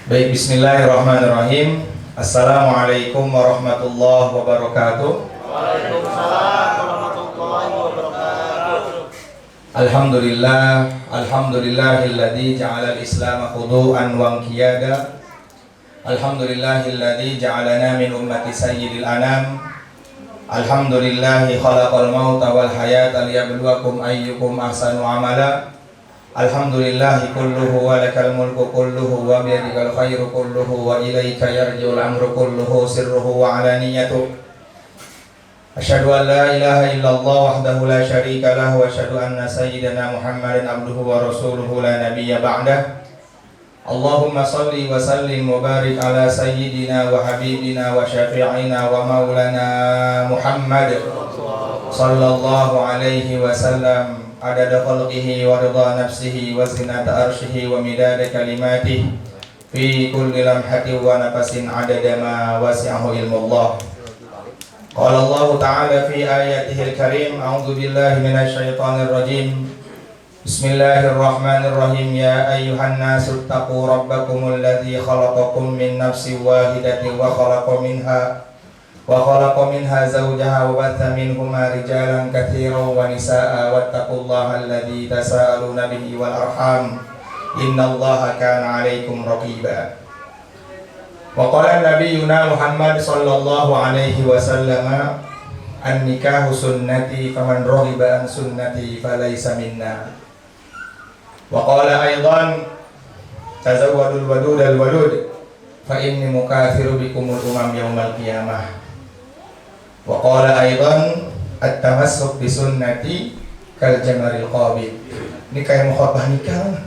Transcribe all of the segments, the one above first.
Baik, bismillahirrahmanirrahim. Assalamualaikum warahmatullahi wabarakatuh. Waalaikumsalam warahmatullahi wabarakatuh. Alhamdulillahilladzi ja'ala al-islam khudu'an wa inqiyada. Alhamdulillahilladzi ja'alana min ummati sayyidil anam. Alhamdulillahi khalaqal mauta wal hayata liyabluwakum ayyukum ahsanu amala. Alhamdulillahi kulluhu wa lakal mulku kulluhu wa biyadikal khairu kulluhu wa ilaika yarji'ul amru kulluhu sirruhu wa alaniyatuh. Asyhadu an la ilaha illallah wahdahu la syarika lahu wa asyhadu anna sayyidana Muhammadan abduhu wa rasuluhu la nabiyya ba'dah. Allahumma salli wa sallim wa barik ala sayyidina wa habibina wa syafi'ina wa maulana Muhammad sallallahu alaihi wasallam adada khalqihi wa ridha nafsihi wa zinata arshihi wa midada kalimatihi fi kulli lamhatin wa nafasin adada ma wasi'ahu ilmullah. Qala Allah ta'ala fi ayatihil karim, a'udzu billahi minasy syaithanir rajim. Bismillahirrahmanirrahim. Ya ayyuhan nasu taqu rabbakumul ladzi khalaqakum min nafsin wahidatin wa khalaqa minha zawjaha wa batha minhuma rijalan katsiran wa nisaa'a wattaqullaha alladzi tasaaluna bihi wal arham innallaha kana 'alaikum raqiba. Wa qala nabiyyuna Muhammad sallallahu alaihi wasallam, an-nikahu sunnati faman raghiba an sunnati falaysa minna. Wa qala aidan tazawwadul wadudal walud fa inni mukathiru bikumul umam yaumal qiyamah. Wa qala aidan at-tamassuk bi sunnati kal jamaril qabid. Ini kayak khotbah nikah.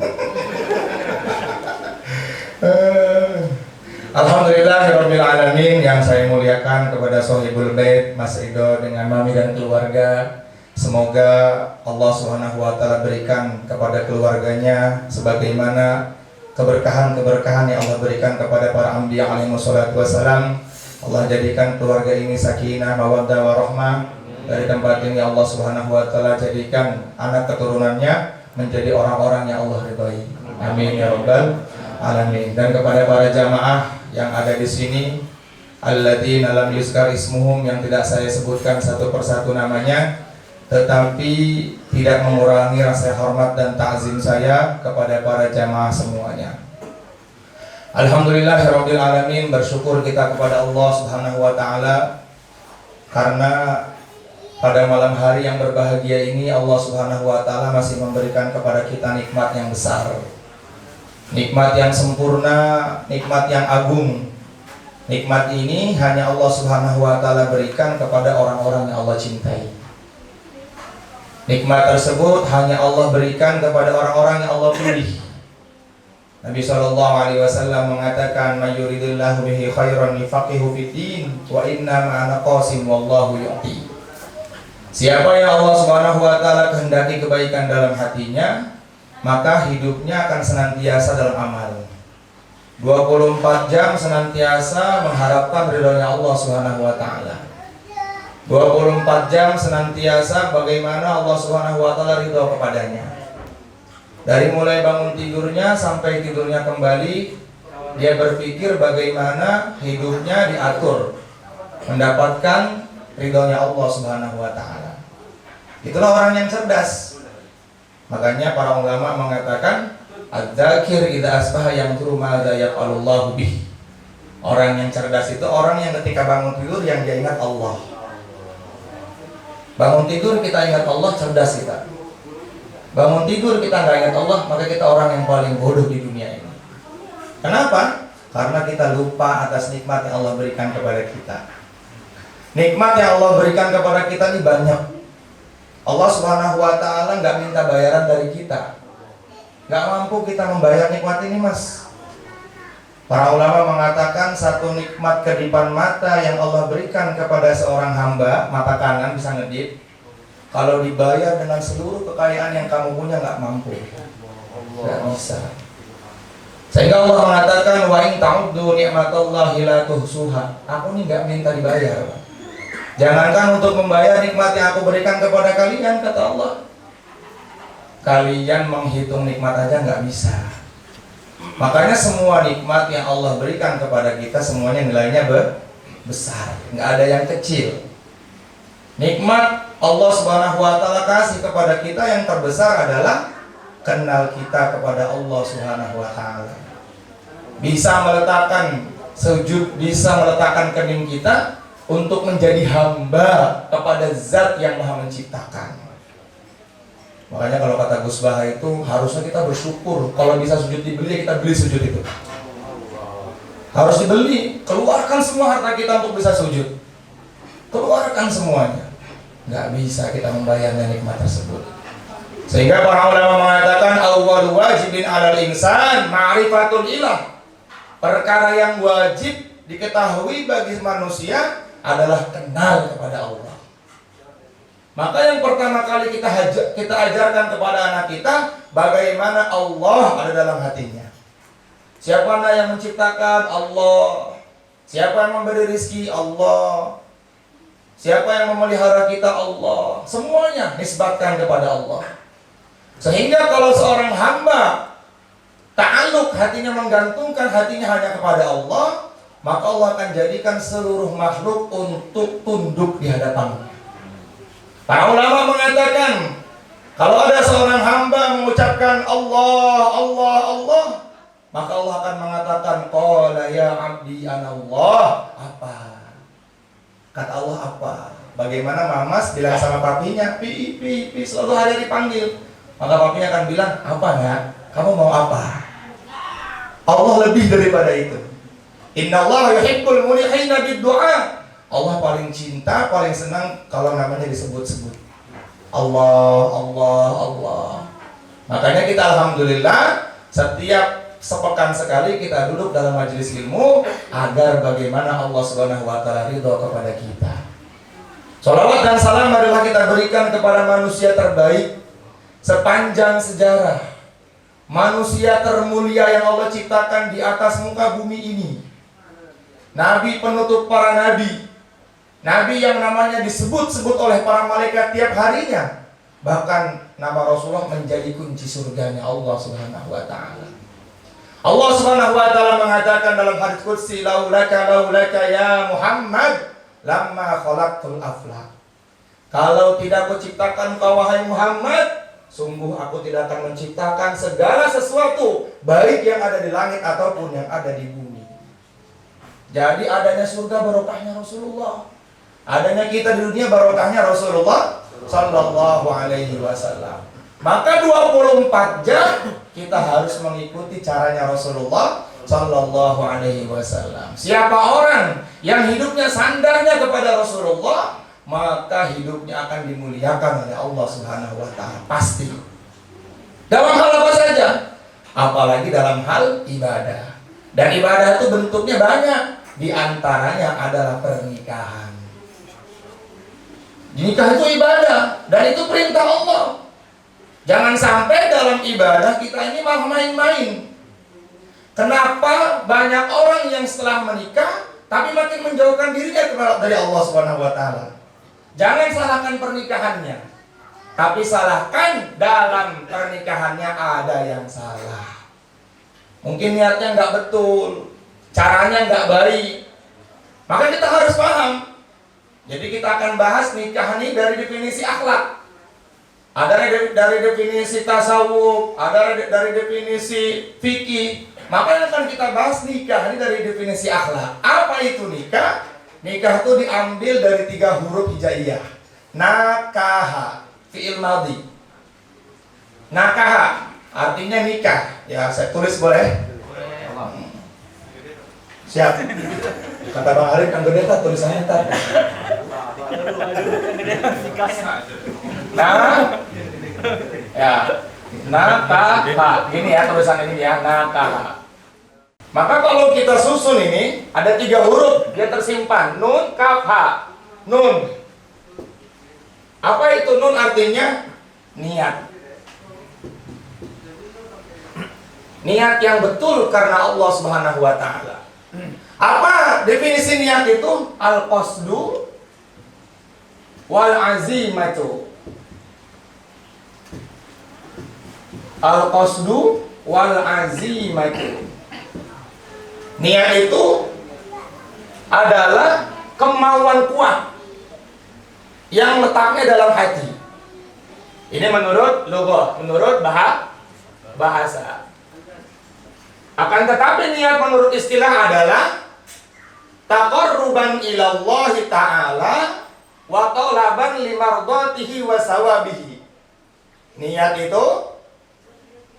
Alhamdulillahirabbil alamin. Yang saya muliakan kepada Sohibul Bait Mas Ridho dengan Mami dan keluarga. Semoga Allah Subhanahu wa taala berikan kepada keluarganya sebagaimana keberkahan-keberkahan yang Allah berikan kepada para anbiya alaihi wassalatu wassalam. Allah jadikan keluarga ini sakinah, mawaddah, warahmah. Dari tempat ini Allah Subhanahu wa taala jadikan anak keturunannya menjadi orang-orang yang Allah ridhai. Amin ya rabbal alamin. Dan kepada para jamaah yang ada di sini, alladzina lam yuzkar ismuhum, yang tidak saya sebutkan satu persatu namanya, tetapi tidak mengurangi rasa hormat dan ta'zim saya kepada para jamaah semuanya. Alhamdulillahirabbil alamin. Bersyukur kita kepada Allah Subhanahu wa taala karena pada malam hari yang berbahagia ini Allah Subhanahu wa taala masih memberikan kepada kita nikmat yang besar. Nikmat yang sempurna, nikmat yang agung. Nikmat ini hanya Allah Subhanahu wa taala berikan kepada orang-orang yang Allah cintai. Nikmat tersebut hanya Allah berikan kepada orang-orang yang Allah pilih. Nabi SAW mengatakan, "May yuridillahu bihi khairan yufaqihu fiddin wa inna ma'ana qasim wallahu yu'ti." Siapa yang Allah Subhanahu wa taala kehendaki kebaikan dalam hatinya, maka hidupnya akan senantiasa dalam amal. 24 jam senantiasa mengharapkan ridhonya Allah Subhanahu wa taala. 24 jam senantiasa bagaimana Allah Subhanahu wa taala ridho kepadanya. Dari mulai bangun tidurnya sampai tidurnya kembali, dia berpikir bagaimana hidupnya diatur mendapatkan ridhonya Allah Subhanahu wa taala. Itulah orang yang cerdas. Makanya para ulama mengatakan, adzakir idza asbaha yanzuru madza yaf'alullahu bih. Orang yang cerdas itu orang yang ketika bangun tidur yang dia ingat Allah. Bangun tidur kita ingat Allah, cerdas kita. Bangun tidur kita nggak ingat Allah, maka kita orang yang paling bodoh di dunia ini. Kenapa? Karena kita lupa atas nikmat yang Allah berikan kepada kita. Nikmat yang Allah berikan kepada kita ini banyak. Allah Subhanahu wa taala nggak minta bayaran dari kita. Nggak mampu kita membayar nikmat ini, Mas. Para ulama mengatakan satu nikmat kedipan mata yang Allah berikan kepada seorang hamba, mata kanan bisa ngedip, kalau dibayar dengan seluruh kekayaan yang kamu punya nggak mampu, nggak bisa. Sehingga Allah mengatakan, wa in ta'uddu ni'matallahi la tuhsuha. Aku ini nggak minta dibayar. Jangankan untuk membayar nikmat yang aku berikan kepada kalian, kata Allah. Kalian menghitung nikmat aja nggak bisa. Makanya semua nikmat yang Allah berikan kepada kita semuanya nilainya besar, nggak ada yang kecil. Nikmat Allah Subhanahu wa taala kasih kepada kita yang terbesar adalah kenal kita kepada Allah Subhanahu wa taala. Bisa meletakkan sujud, bisa meletakkan kening kita untuk menjadi hamba kepada zat yang maha menciptakan. Makanya kalau kata Gus Baha itu harusnya kita bersyukur. Kalau bisa sujud dibeli, kita beli sujud itu. Harus dibeli. Keluarkan semua harta kita untuk bisa sujud. Keluarkan semuanya. Nggak bisa kita membayarnya nikmat tersebut. Sehingga para ulama mengatakan awwalu wajibin 'alal insan ma'rifatul ilah. Perkara yang wajib diketahui bagi manusia adalah kenal kepada Allah. Maka yang pertama kali kita ajarkan kepada anak kita bagaimana Allah ada dalam hatinya. Siapa yang menciptakan? Allah. Siapa yang memberi rezeki? Allah. Siapa yang memelihara kita? Allah. Semuanya nisbatkan kepada Allah. Sehingga kalau seorang hamba ta'alluq, hatinya menggantungkan hatinya hanya kepada Allah, maka Allah akan jadikan seluruh makhluk untuk tunduk di hadapannya. Para ulama mengatakan, kalau ada seorang hamba mengucapkan Allah, Allah, Allah, maka Allah akan mengatakan, qala ya abdi anallah. Apa? Kata Allah apa? Bagaimana Mamas bilang sama papinya, pi, selalu hari dipanggil. Maka papinya akan bilang, apa nak? Kamu mau apa? Allah lebih daripada itu. Innallaha yuhibbul mulihina bid-du'a. Allah paling cinta, paling senang kalau namanya disebut-sebut. Allah, Allah, Allah. Makanya kita alhamdulillah setiap sepekan sekali kita duduk dalam majelis ilmu agar bagaimana Allah Subhanahu wa taala ridho kepada kita. Shalawat dan salam adalah kita berikan kepada manusia terbaik sepanjang sejarah. Manusia termulia yang Allah ciptakan di atas muka bumi ini. Nabi penutup para nabi. Nabi yang namanya disebut-sebut oleh para malaikat tiap harinya. Bahkan nama Rasulullah menjadi kunci surganya Allah Subhanahu wa taala. Allah Subhanahu wa taala mengatakan dalam hadits qudsi, laulaka ya Muhammad lamma khalaqtul aflaq. Kalau tidak aku ciptakan kau wahai Muhammad, sungguh aku tidak akan menciptakan segala sesuatu, baik yang ada di langit ataupun yang ada di bumi. Jadi adanya surga barokahnya Rasulullah. Adanya kita di dunia barokahnya Rasulullah sallallahu alaihi wasallam. Maka 24 jam kita harus mengikuti caranya Rasulullah sallallahu alaihi wasallam. Siapa orang yang hidupnya sandarnya kepada Rasulullah, maka hidupnya akan dimuliakan oleh Allah Subhanahu wa taala, pasti. Dalam hal apa saja? Apalagi dalam hal ibadah. Dan ibadah itu bentuknya banyak. Di antaranya adalah pernikahan. Nikah itu ibadah dan itu perintah Allah. Jangan sampai dalam ibadah kita ini malah main-main. Kenapa banyak orang yang setelah menikah tapi makin menjauhkan dirinya dari Allah Subhanahu wa taala? Jangan salahkan pernikahannya, tapi salahkan dalam pernikahannya ada yang salah. Mungkin niatnya nggak betul, caranya nggak baik. Maka kita harus paham. Jadi kita akan bahas nikah ini dari definisi akhlak. Ada dari definisi tasawuf, ada dari definisi fikih. Maka akan kita bahas nikah ini dari definisi akhlak. Apa itu nikah? Nikah itu diambil dari 3 huruf hijaiyah. Nakaha, fi'il madhi. Nakaha artinya nikah. Ya, saya tulis boleh? Siap. Kata Bang Arif kan gede tak tulisannya tak. Nah, ya, nakaha. Gini ya tulisan ini ya, nakaha. Maka kalau kita susun ini ada 3 huruf, dia tersimpan. Nun, kaf, ha. Nun. Apa itu nun artinya? Niat. Niat yang betul karena Allah Subhanahu wa taala. Apa definisi niat itu? Al-qasdu wal azimatu. Al-qasdu wal azimati. Niat itu adalah kemauan kuat yang letaknya dalam hati. Ini menurut lugah, menurut bahasa. Akan tetapi niat menurut istilah adalah taqarruban ilallahi ta'ala wa talaban limardatihi wa sawabihi. Niat itu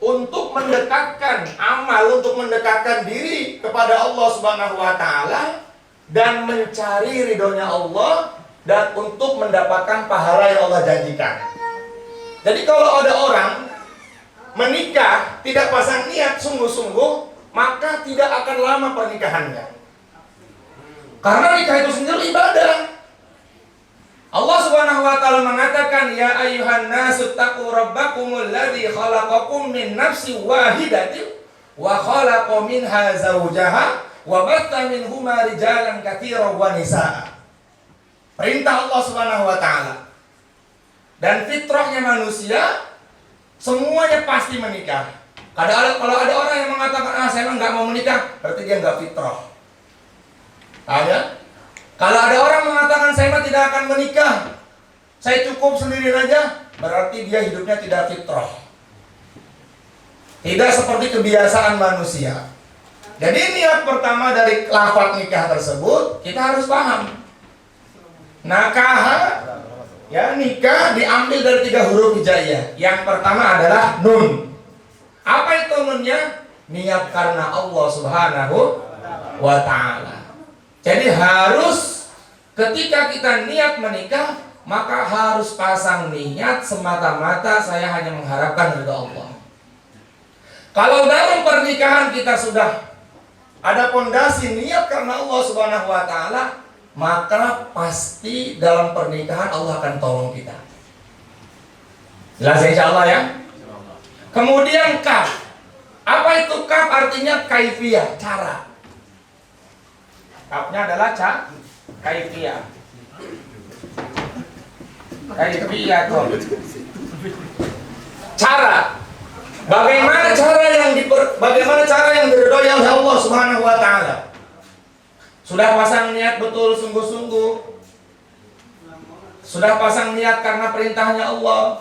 untuk mendekatkan amal, untuk mendekatkan diri kepada Allah Subhanahu wa taala dan mencari ridhonya Allah dan untuk mendapatkan pahala yang Allah janjikan. Jadi kalau ada orang menikah tidak pasang niat sungguh-sungguh, maka tidak akan lama pernikahannya. Karena nikah itu sendiri ibadah. Allah Subhanahu wa taala mengatakan, ya ayyuhan nasu taqu rabbakumul ladzi khalaqakum min nafsin wahidatin wa khalaqa minha zawjaha wa batta minhuma rijalan katsiran wa nisaa. Perintah Allah Subhanahu wa taala. Dan fitrahnya manusia semuanya pasti menikah. Kalau ada orang yang mengatakan saya nggak mau menikah, berarti dia nggak fitrah. Ada? Kalau ada orang mengatakan saya tidak akan menikah, saya cukup sendiri aja, berarti dia hidupnya tidak fitrah. Tidak seperti kebiasaan manusia. Jadi niat pertama dari lafaz nikah tersebut kita harus paham. Nakah, ya nikah diambil dari 3 huruf hijaiyah. Yang pertama adalah nun. Apa itu nunnya? Niat karena Allah Subhanahu wa taala. Jadi harus ketika kita niat menikah, maka harus pasang niat semata-mata saya hanya mengharapkan ridha Allah. Kalau dalam pernikahan kita sudah ada pondasi niat karena Allah Subhanahu wa taala, maka pasti dalam pernikahan Allah akan tolong kita. Jelas insyaallah ya? Kemudian kaf. Apa itu kaf? Artinya kaifiyah, cara. Kafnya adalah kaifiyah. Kaifiyah tuh. Cara. Bagaimana cara yang diridhoi oleh Allah Subhanahu wa taala? Sudah pasang niat betul sungguh-sungguh. Sudah pasang niat karena perintahnya Allah.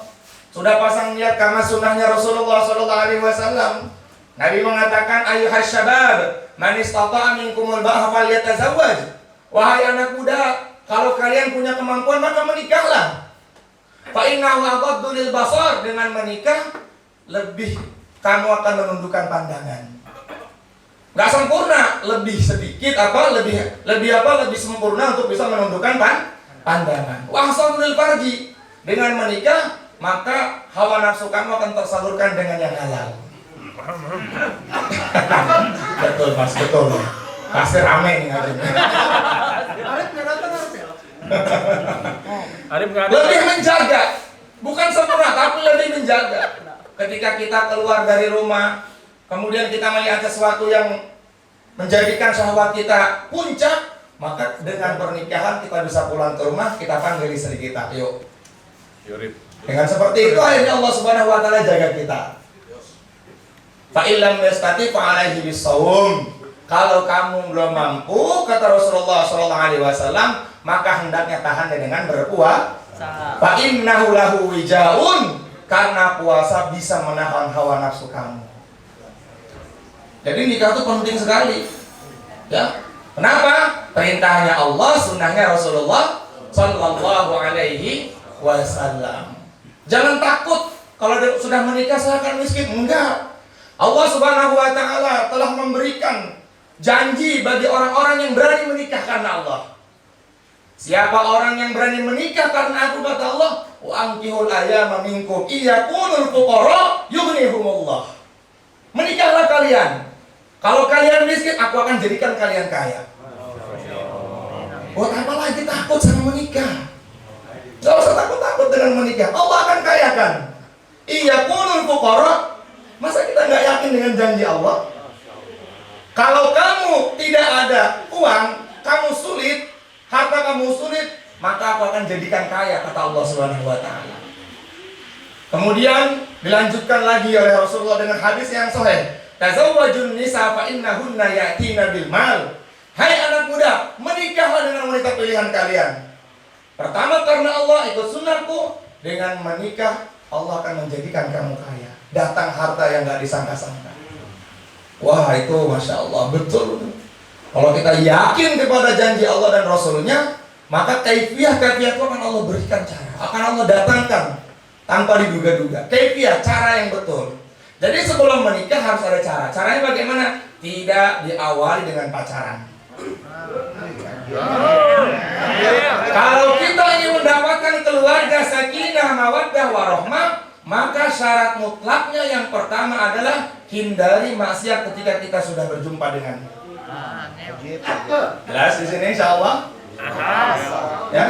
Sudah pasang niat karena sunnahnya Rasulullah SAW. Nabi mengatakan, ayyuhas syabab, man istata'a minkumul ba'a falyatazawwaj. Wahai anak muda, kalau kalian punya kemampuan maka menikahlah. Fa innahu aghaddu lil basar. Dengan menikah lebih kamu akan menundukkan pandangan. Gak sempurna, lebih sedikit lebih sempurna untuk bisa menundukkan pandangan. Wa ahsanul farji. Dengan menikah maka hawa nafsu kamu akan tersalurkan dengan yang halal. Betul mas, betul. Pasti rame nih ngajinya. Lebih menjaga, bukan sempurna tapi lebih menjaga. Ketika kita keluar dari rumah, kemudian kita melihat sesuatu yang menjadikan syahwat kita puncak, maka dengan pernikahan kita bisa pulang ke rumah, kita panggil istri kita, yuk. Dengan seperti itu akhirnya Allah Subhanahu wa taala jaga kita. Fa illam yastati fa alaihi bisawm. Kalau kamu belum mampu, kata Rasulullah SAW, maka hendaknya tahan dengan berpuasa. Fa innahu lahu wijaun. Karena puasa bisa menahan hawa nafsu kamu. Jadi nikah itu penting sekali. Ya. Kenapa? Perintahnya Allah, sunnahnya Rasulullah Sallallahu Alaihi Wasallam. Jangan takut kalau sudah menikah saya akan miskin. Enggak. Allah Subhanahu Wa Taala telah memberikan janji bagi orang-orang yang berani menikah karena Allah. Siapa orang yang berani menikah karena aku, kata Allah, wa ankihul ayyama minkum iyakunul fuqara yughnihumullah. Menikahlah kalian. Kalau kalian miskin, aku akan jadikan kalian kaya. Buat apa lagi takut sama menikah? Gak usah takut-takut dengan menikah. Allah akan kayakan. Iyakunul fuqara. Masa kita nggak yakin dengan janji Allah? Kalau kamu tidak ada uang, kamu sulit, harta kamu sulit, maka aku akan jadikan kaya, kata Allah Subhanahu wa taala. Kemudian dilanjutkan lagi oleh Rasulullah dengan hadis yang sahih. Tazawwajun nisa fa innahunna ya'tina bil mal. Hai anak muda, menikahlah dengan wanita pilihan kalian. Pertama karena Allah ikut sunnahku, dengan menikah Allah akan menjadikan kamu kaya. Datang harta yang gak disangka-sangka. Wah itu Masya Allah, betul. Kalau kita yakin kepada janji Allah dan Rasulnya, maka kaifiah itu akan Allah berikan cara, akan Allah datangkan tanpa diduga-duga. Kaifiah, cara yang betul. Jadi sebelum menikah harus ada cara. Caranya bagaimana? Tidak diawali dengan pacaran. Kalau kita ingin mendapatkan keluarga sakinah, mawaddah, warahmah, maka syarat mutlaknya yang pertama adalah hindari maksiat ketika kita sudah berjumpa dengannya. Jelas di sini insya Allah? Ya?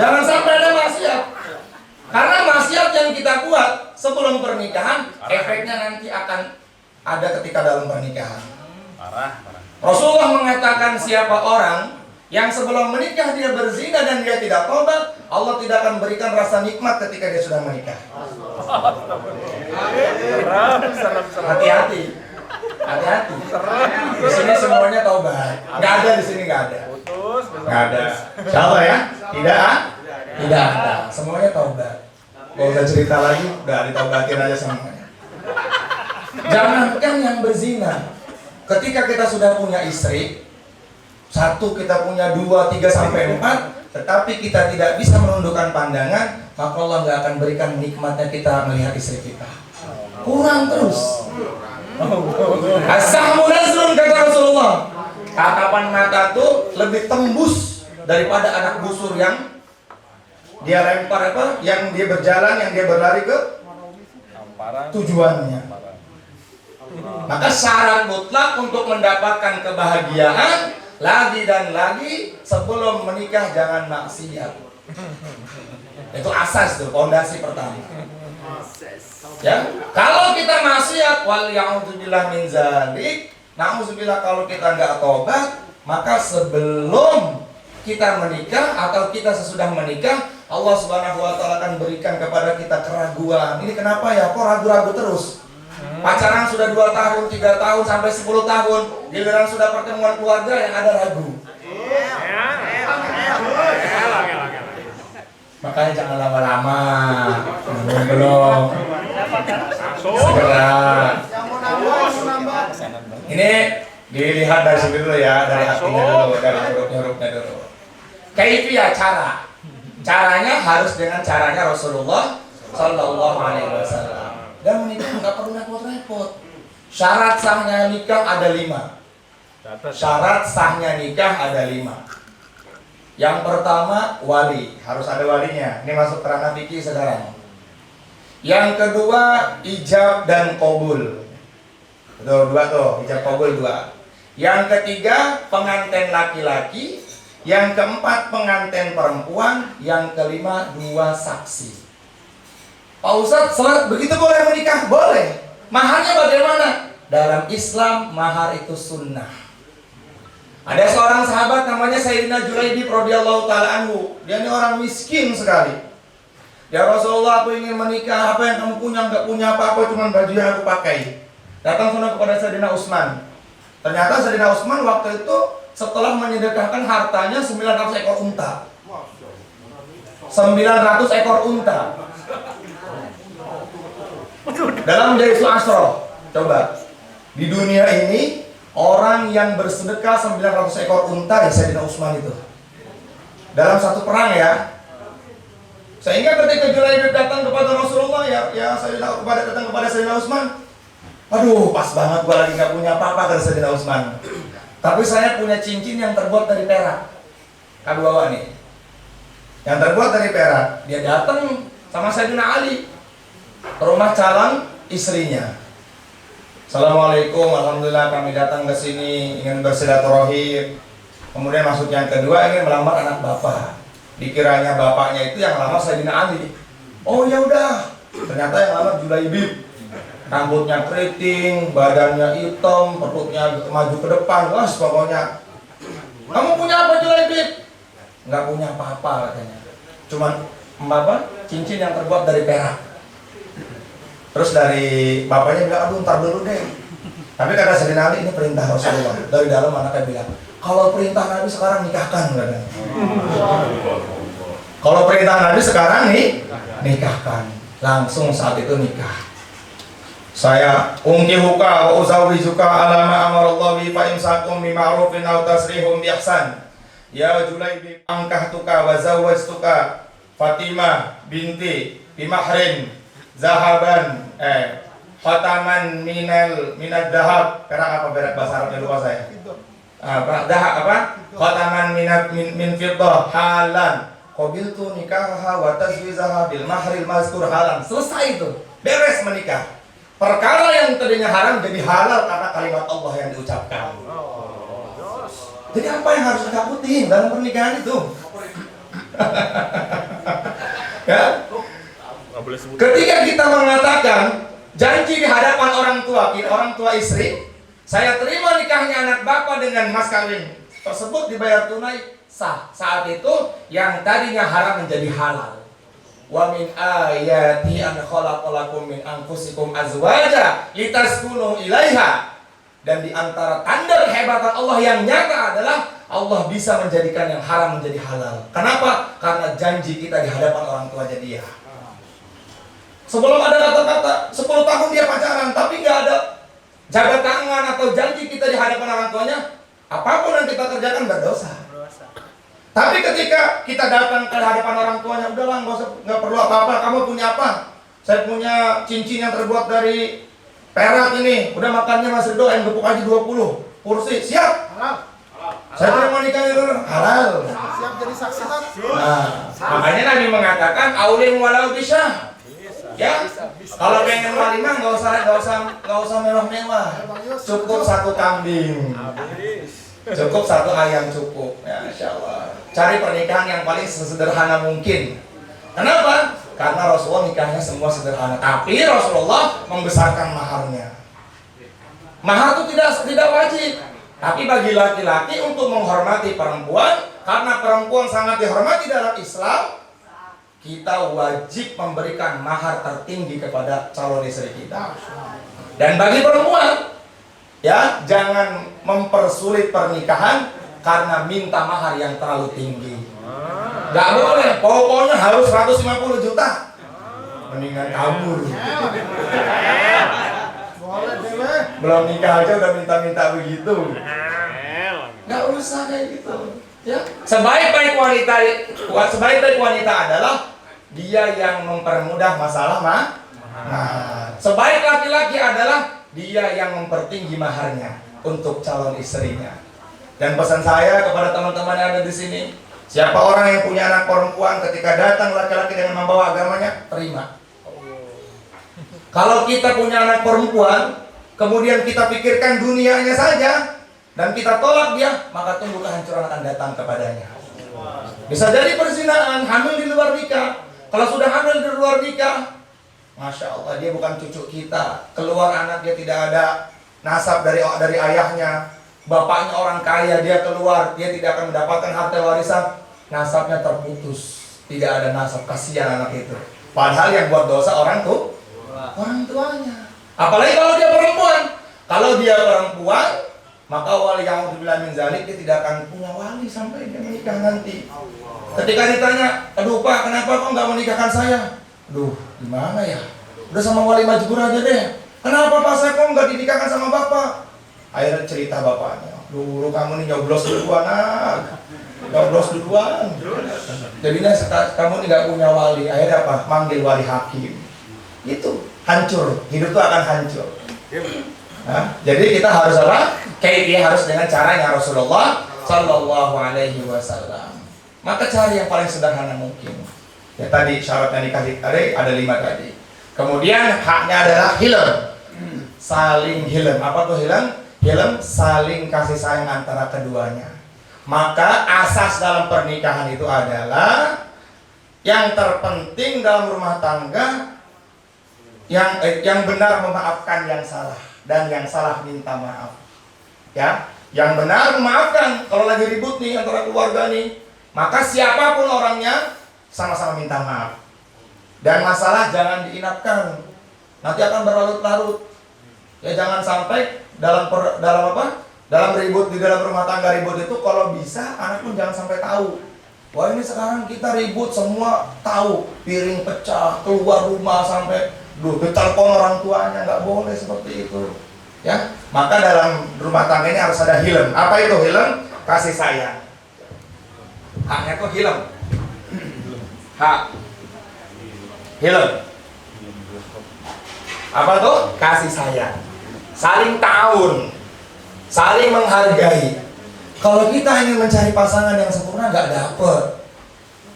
Jangan sampai ada maksiat. Karena maksiat yang kita buat sebelum pernikahan, efeknya nanti akan ada ketika dalam pernikahan. Rasulullah mengatakan siapa orang yang sebelum menikah dia berzina dan dia tidak tobat, Allah tidak akan berikan rasa nikmat ketika dia sudah menikah. Hati-hati. Hati-hati. Di sini semuanya taubat. Nggak ada di sini, nggak ada. Nggak ada. Insyaallah ya. Tidak ada. Semuanya taubat. Kalau udah cerita lagi, udah ditaubatin aja semuanya. Jangankan yang berzina. Ketika kita sudah punya istri, 1, kita punya 2, 3 sampai 4, tetapi kita tidak bisa menundukkan pandangan, maka Allah nggak akan berikan nikmatnya kita melihat istri kita. Kurang terus. As-sahmu nazrun kata Rasulullah. Tatapan mata tuh lebih tembus daripada anak busur yang dia lempar yang dia berjalan, yang dia berlari ke tujuannya. Maka syarat mutlak untuk mendapatkan kebahagiaan lagi dan lagi sebelum menikah jangan maksiat. Itu asas tuh, fondasi pertama. Ya, kalau kita maksiat wal ya'udzubillah min zalik, na'udzubillah kalau kita nggak tobat, maka sebelum kita menikah atau kita sesudah menikah, Allah Subhanahu wa taala akan berikan kepada kita keraguan. Ini kenapa ya? Kok ragu-ragu terus? Pacaran sudah 2 tahun, 3 tahun sampai 10 tahun, giliran sudah pertemuan keluarga yang ada ragu. Makanya jangan lama-lama. Belum. Segera. Ini dilihat dari sini dulu ya, dari hatinya dulu, dari huruf-hurufnya dulu. Kaifiyah cara. Caranya harus dengan caranya Rasulullah Sallallahu Alaihi Wasallam. Dan menikah nggak perlu repot-repot. Syarat sahnya nikah ada 5. Syarat sahnya nikah ada 5. Yang pertama wali, harus ada walinya. Ini masuk kerana fikih sekarang. Yang kedua ijab dan qabul. Tuh 2 tuh, ijab qabul 2. Yang ketiga pengantin laki-laki. Yang keempat pengantin perempuan. Yang kelima 2 saksi. Pak Ustadz, begitu boleh menikah? Boleh. Maharnya bagaimana? Dalam Islam, mahar itu sunnah. Ada seorang sahabat namanya Sayyidina Julaibib radhiyallahu ta'ala anhu. Dia ini orang miskin sekali. Ya Rasulullah, aku ingin menikah. Apa yang kamu punya? Enggak punya apa-apa, cuma baju yang aku pakai. Datang sana kepada Sayyidina Utsman. Ternyata Sayyidina Utsman waktu itu setelah menyedekahkan hartanya 900 ekor unta. 900 ekor unta. Dalam menjadi su'asroh. Coba, di dunia ini orang yang bersedekah 900 ekor unta ya Sayyidina Utsman itu. Dalam satu perang ya. Sehingga ketika Julaibib datang kepada Rasulullah, ya Sayyidina datang kepada Sayyidina Utsman. Aduh, pas banget gua lagi nggak punya apa-apa kata Sayyidina Utsman. Tapi saya punya cincin yang terbuat dari perak. Kamu bawa nih. Yang terbuat dari perak. Dia datang sama Sayyidina Ali ke rumah calon istrinya. Assalamualaikum, alhamdulillah kami datang ke sini ingin bersilaturahim. Kemudian masuk yang kedua ingin melamar anak bapak. Dikiranya bapaknya itu yang melamar Sayyidina Ali. Oh ya udah, ternyata yang melamar Julaibib. Rambutnya keriting, badannya hitam, perutnya maju ke depan. Wah, pokoknya. Kamu punya apa Julaibib? Nggak punya apa-apa katanya. Cuman cincin yang terbuat dari perak. Terus dari bapaknya bilang, aduh ntar dulu deh. Tapi kata Sayyidina Ali, ini perintah Rasulullah. Dari dalam anaknya bilang, kalau perintah Nabi sekarang nikahkan. Kalau perintah Nabi sekarang nih, nikahkan. Langsung saat itu nikah. Saya unkihuka wa uzawijuka ala ma amarallahu bi fa imsakum bi ma'rufin aw tasrihum bi ihsan. Ya Julaybi angkahtuka wa zawwajtuka Fatimah binti bi mahrin zahaban khataman minad dahab. Karena apa berat bahasa Arabnya lupa saya. Dahab apa? Khataman min fiddah halan. Qabiltu nikahaha wa tazwijaha bil mahril mazkur halan. Selesai itu. Beres menikah. Perkara yang tadinya haram jadi halal karena kalimat Allah yang diucapkan. Jadi apa yang harus ditakutin dalam pernikahan itu? Ya? Ketika kita mengatakan janji di hadapan orang tua istri, saya terima nikahnya anak bapak dengan mas kawin tersebut dibayar tunai, sah. Saat itu yang tadinya haram menjadi halal. Wa min ayati an khalaqalakum min anfusikum azwaja litaskunu ilaiha. Dan di antara tanda kehebatan Allah yang nyata adalah Allah bisa menjadikan yang haram menjadi halal. Kenapa? Karena janji kita di hadapan orang tuanya dia. Sebelum ada kata-kata 10 tahun dia pacaran tapi nggak ada jaga tangan atau janji kita di hadapan orang tuanya, apapun yang kita kerjakan berdosa. Tapi ketika kita datang ke hadapan orang tuanya, udahlah nggak perlu apa-apa, kamu punya apa? Saya punya cincin yang terbuat dari perak ini, udah makannya Mas Ridho, yang gepuk aja 20 porsi, siap? Halal. Saya terima nikahnya dulu, halal. Siap jadi saksi. Nah, makanya Nabi mengatakan aulim walau bisa. Ya, kalau pengen walimah nggak usah mewah-mewah, cukup 1 kambing. Cukup 1 ayam cukup, ya Insya Allah. Cari pernikahan yang paling sederhana mungkin. Kenapa? Karena Rasulullah nikahnya semua sederhana. Tapi Rasulullah membesarkan maharnya. Mahar itu tidak wajib. Tapi bagi laki-laki untuk menghormati perempuan, karena perempuan sangat dihormati dalam Islam, kita wajib memberikan mahar tertinggi kepada calon istri kita. Dan bagi perempuan, ya, jangan mempersulit pernikahan karena minta mahar yang terlalu tinggi. Gak boleh, pokoknya harus 150 juta. Mendingan kabur. Belum nikah aja udah minta-minta begitu. Gak usah kayak gitu. Ya. Sebaik-baik wanita adalah dia yang mempermudah masalah mahar. Sebaik laki-laki adalah dia yang mempertinggi maharnya untuk calon istrinya. Dan pesan saya kepada teman-teman yang ada di sini, siapa orang yang punya anak perempuan, ketika datang laki-laki dengan membawa agamanya, terima. Kalau kita punya anak perempuan, kemudian kita pikirkan dunianya saja, dan kita tolak dia, maka tunggu kehancuran akan datang kepadanya. Bisa jadi perzinahan, hamil di luar nikah. Kalau sudah hamil di luar nikah, Masya Allah, dia bukan cucu kita. Keluar anak dia tidak ada nasab dari ayahnya. Bapaknya orang kaya, dia keluar, dia tidak akan mendapatkan harta warisan. Nasabnya terputus, tidak ada nasab, kasihan anak itu. Padahal yang buat dosa orang tuanya. Apalagi kalau dia perempuan. Kalau dia perempuan, maka wali yang dibilang minzalik, dia tidak akan punya wali sampai dia menikah nanti. Ketika ditanya, aduh Pak, kenapa kok nggak menikahkan saya? Aduh, gimana ya? Udah sama wali majbur aja deh. Kenapa Pak saya kok nggak dinikahkan sama Bapak? Akhirnya cerita bapaknya, dulu kamu nih nyoblos duluan, jadinya kamu nih nggak punya wali. Akhirnya apa? Manggil wali hakim. Itu hancur, hidup itu akan hancur. Nah, jadi kita harus apa? Kayak dia harus dengan caranya Rasulullah Sallallahu Alaihi Wasallam. Maka cari yang paling sederhana mungkin. Ya tadi syaratnya nikah ada 5 tadi. Kemudian haknya adalah hilm, saling hilm. Apa tuh hilm? Hilm saling kasih sayang antara keduanya. Maka asas dalam pernikahan itu adalah yang terpenting dalam rumah tangga yang benar memaafkan yang salah dan yang salah minta maaf. Ya, yang benar memaafkan. Kalau lagi ribut nih antara keluarga nih, maka siapapun orangnya sama-sama minta maaf. Dan masalah jangan diinapkan. nanti akan berlarut-larut. Ya jangan sampai dalam ribut di dalam rumah tangga ribut itu kalau bisa anak pun jangan sampai tahu. Wah ini sekarang kita ribut semua tahu, piring pecah, keluar rumah sampai ditelepon orang tuanya, nggak boleh seperti itu. Ya, maka dalam rumah tangga ini harus ada hilm. Apa itu hilm? Kasih sayang. Haknya tuh hilm. Hak. Hilm. Apa tuh? Kasih sayang. Saling ta'awun. Saling menghargai. Kalau kita ingin mencari pasangan yang sempurna nggak dapet.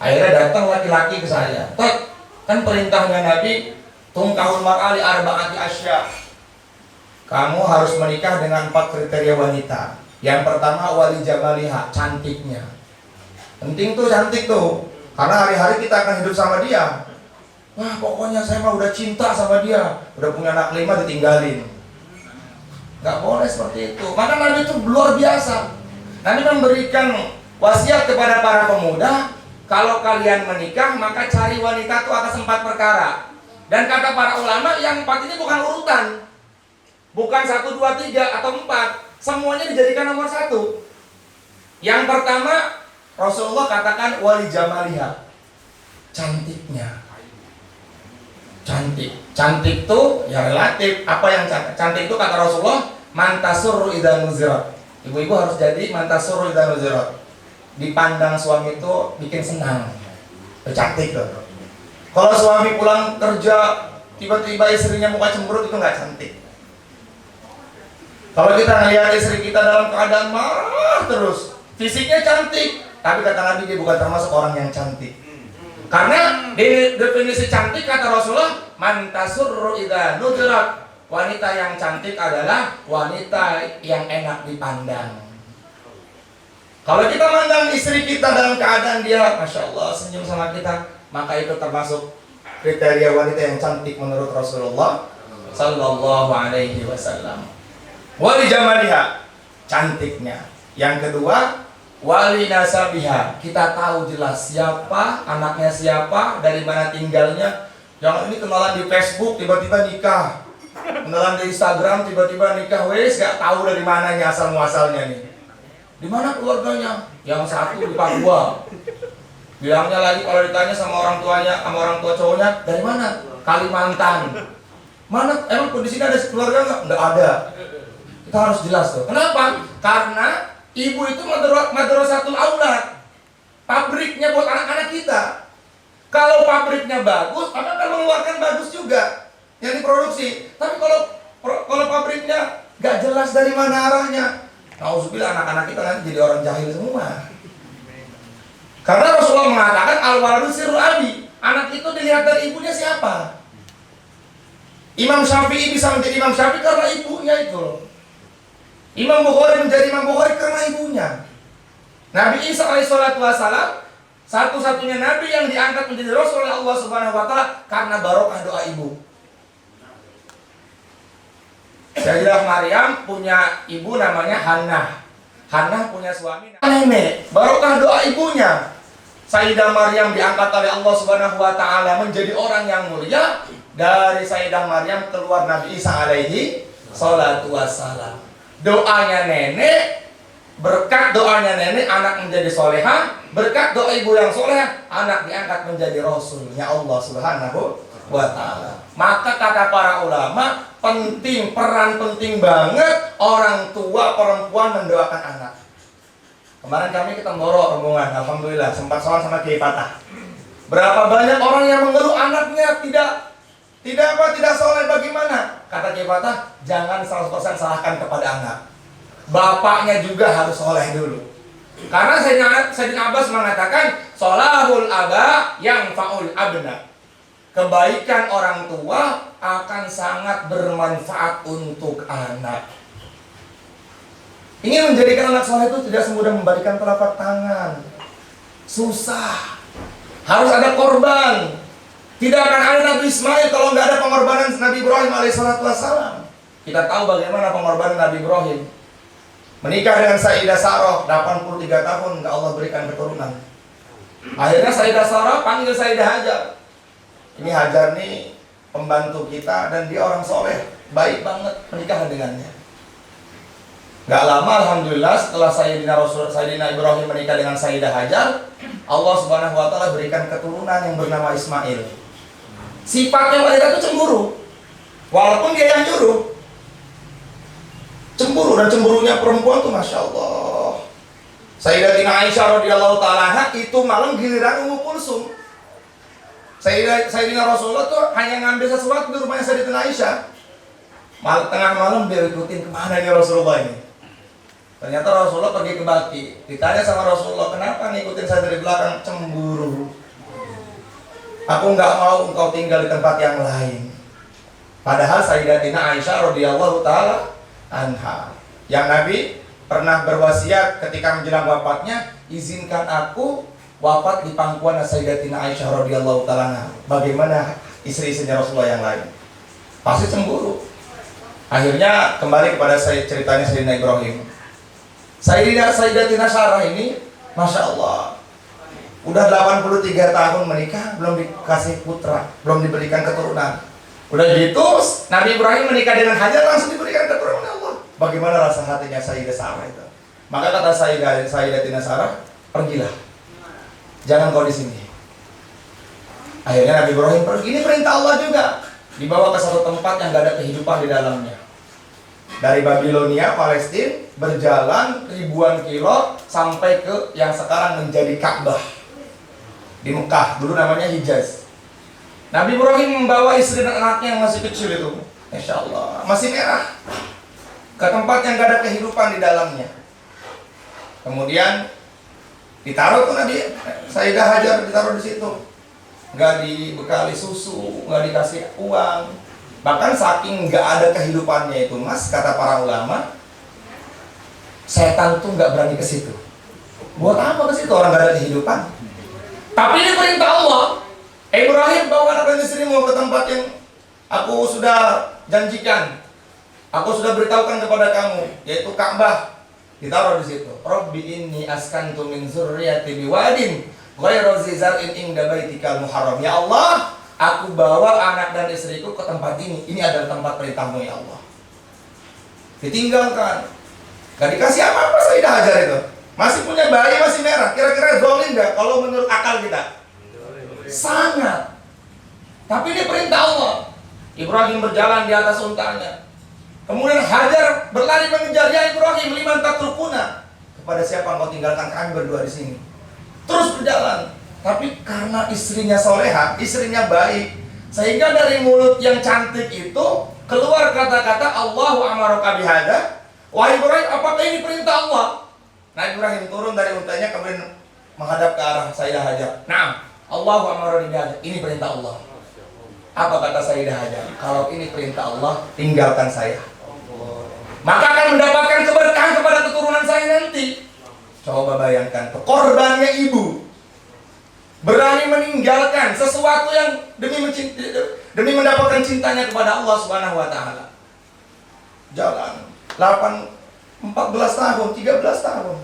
Akhirnya datang laki-laki ke saya. Tek, kan perintahnya Nabi, tungkahul mar'ali arba'ati asya. Kamu harus menikah dengan 4 kriteria wanita. Yang pertama wali jamaliha, cantiknya. Penting tuh cantik tuh. Karena hari-hari kita akan hidup sama dia. Wah pokoknya saya mah udah cinta sama dia. Udah punya anak 5 ditinggalin. Gak boleh seperti itu. Maka Nabi itu luar biasa. Nabi memberikan wasiat kepada para pemuda, kalau kalian menikah maka cari wanita itu atas 4 perkara. Dan kata para ulama yang 4 ini bukan urutan. Bukan 1, 2, 3 atau 4. Semuanya dijadikan nomor 1. Yang pertama Rasulullah katakan wali jamaliha, cantiknya. Cantik tuh ya relatif. Apa yang cantik itu kata Rasulullah, mantasur idza nuzirat. Ibu-ibu harus jadi mantasur idza nuzirat. Dipandang suami itu bikin senang. Itu cantik loh. Kalau suami pulang kerja tiba-tiba istrinya muka cemberut itu nggak cantik. Kalau kita ngelihat istri kita dalam keadaan marah terus, fisiknya cantik, tapi kata Nabi dia bukan termasuk orang yang cantik. Karena di definisi cantik kata Rasulullah, mantasur idza nuzirat. Wanita yang cantik adalah wanita yang enak dipandang. Kalau kita mandang istri kita dalam keadaan dia, masya Allah senyum sama kita, maka itu termasuk kriteria wanita yang cantik menurut Rasulullah Sallallahu Alaihi Wasallam. Wali jamaliha, cantiknya. Yang kedua, wali nasabiha, kita tahu jelas siapa anaknya, siapa, dari mana tinggalnya. Jangan ini kenalan di Facebook tiba-tiba nikah, kenalan di Instagram tiba-tiba nikah, wes gak tahu dari mananya asal muasalnya nih. Di mana keluarganya? Yang satu di Papua. Bilangnya lagi kalau ditanya sama orang tuanya, sama orang tua cowoknya, dari mana? Kalimantan. Mana? Emang di sini ada keluarga nggak? Nggak ada. Kita harus jelas tuh. Kenapa? Karena ibu itu madrasatul aulad. Pabriknya buat anak-anak kita. Kalau pabriknya bagus, maka akan mengeluarkan bagus juga yang diproduksi. Tapi kalau pabriknya nggak jelas dari mana arahnya, nauzubillah anak-anak kita nanti jadi orang jahil semua. Karena Rasulullah mengatakan al-waladu sirrul abi. Anak itu dilihat dari ibunya siapa. Imam Syafi'i bisa menjadi Imam Syafi'i karena ibunya itu. Imam Bukhari menjadi Imam Bukhari karena ibunya. Nabi Isa alaihissalatu wassalam satu-satunya nabi yang diangkat menjadi rasul oleh Allah Subhanahu wa taala karena barokah doa ibu. Sayyidah Maryam punya ibu namanya Hannah. Hannah punya suami namanya nenek. Barokah doa ibunya. Sayyidah Maryam diangkat oleh Allah Subhanahu wa taala menjadi orang yang mulia. Dari Sayyidah Maryam keluar Nabi Isa alaihi salatu wassalam. Doanya nenek, berkat doanya nenek anak menjadi soleha, berkat doa ibu yang soleha anak diangkat menjadi rasulnya Allah Subhanahu wa ta'ala. Maka kata para ulama, peran penting banget orang tua perempuan mendoakan anak. Kemarin kami ke Temboro rombongan, alhamdulillah sempat sholat sama Kiai Fatah. Berapa banyak orang yang mengeluh anaknya tidak soleh, bagaimana? Kata Kiai Fatah, jangan 100% salahkan kepada anak. Bapaknya juga harus soleh dulu. Karena Sayyidina Abbas mengatakan, sholahul aba yang faul abna. Kebaikan orang tua akan sangat bermanfaat untuk anak. Ingin menjadikan anak soleh itu tidak semudah membalikan telapak tangan. Susah. Harus ada korban. Tidak akan ada Nabi Ismail kalau nggak ada pengorbanan Nabi Ibrahim alaihissalatu wassalam. Kita tahu bagaimana pengorbanan Nabi Ibrahim. Menikah dengan Sayyidah Sarah 83 tahun nggak Allah berikan keturunan. Akhirnya Sayyidah Sarah panggil Sayyidah Hajar. Ini Hajar nih pembantu kita dan dia orang soleh, baik banget, menikah dengannya. Gak lama alhamdulillah setelah Sayyidina Ibrahim menikah dengan Sayyidah Hajar, Allah Subhanahu wa taala berikan keturunan yang bernama Ismail. Sifatnya wanita itu cemburu. Walaupun dia yang nyuruh. Cemburu, dan cemburunya perempuan tuh Masya Allah. Sayyidatina Aisyah radhiyallahu taala itu malam giliran Ummu Kulsum. Sayyidina Rasulullah tuh hanya ngambil sesuatu di rumahnya Sayyidatina Aisyah. Tengah malam dia ikutin, kemana nih Rasulullah ini? Ternyata Rasulullah pergi ke Baki. Ditanya sama Rasulullah, kenapa ngikutin saya dari belakang? Cemburu. Aku nggak mau engkau tinggal di tempat yang lain. Padahal Sayyidatina Aisyah radhiyallahu taala anha, yang Nabi pernah berwasiat ketika menjelang wafatnya, izinkan aku wafat di pangkuan Sayyidatina Aisyah radhiyallahu taala anha. Bagaimana istri-istrinya Rasulullah yang lain? Pasti cemburu. Akhirnya kembali kepada ceritanya Sayyidina Ibrahim. Sayyidatina Sarah ini, Masya Allah, udah 83 tahun menikah, belum dikasih putra, belum diberikan keturunan. Udah gitu, Nabi Ibrahim menikah dengan Hajar, langsung diberikan keturunan Allah. Bagaimana rasa hatinya Sayyidah Sarah itu? Maka kata Sayyidatina Sarah, pergilah, jangan kau di sini. Akhirnya Nabi Ibrahim pergi. Ini perintah Allah juga. Dibawa ke satu tempat yang gak ada kehidupan di dalamnya. Dari Babilonia, Palestina, berjalan ribuan kilo sampai ke yang sekarang menjadi Ka'bah di Mekah, dulu namanya Hijaz. Nabi Ibrahim membawa istri dan anaknya yang masih kecil itu, Masya Allah, masih merah, ke tempat yang gak ada kehidupan di dalamnya. Kemudian ditaruh tuh Nabi Sayyidah Hajar, ditaruh di situ, nggak dibekali susu, nggak dikasih uang. Bahkan saking nggak ada kehidupannya itu, Mas, kata para ulama, setan tuh nggak berani ke situ. Buat apa ke situ, orang nggak ada kehidupan? Tapi ini perintah Allah. Ibrahim, bawa anak dan istrimu ke tempat yang aku sudah janjikan, aku sudah beritahukan kepada kamu, yaitu Ka'bah. Ditaruh di situ. Rabbi inni askantu min zurriyati biwadin ghairu zi zar'in inda baitikal muharram. Ya Allah, aku bawa anak dan istriku ke tempat ini. Ini adalah tempat perintahmu ya Allah. Ditinggalkan, gak dikasih apa-apa Sayyidah Hajar itu. Masih punya bayi, masih merah. Kira-kira zalim gak kalau menurut akal kita? Sangat. Tapi ini perintah Allah. Ibrahim berjalan di atas untanya. Kemudian Hajar berlari mengejar, ya Ibrahim, liman tatrukuna. Kepada siapa engkau tinggalkan kami berdua di sini? Terus berjalan. Tapi karena istrinya soleha, istrinya baik, sehingga dari mulut yang cantik itu keluar kata-kata Allahu amaraka bihada. Wahai Ibrahim, apakah ini perintah Allah? Nah, Ibrahim turun dari untanya kemudian menghadap ke arah Sayyidah Hajar. Nah, Allahu amaraka bihada. Ini perintah Allah. Apa kata Sayyidah Hajar? Kalau ini perintah Allah, tinggalkan saya. Maka akan mendapatkan keberkahan kepada keturunan saya nanti. Coba bayangkan, korbannya ibu berani meninggalkan sesuatu yang demi mendapatkan cintanya kepada Allah Subhanahu wa taala. Jalan 14 tahun, 13 tahun.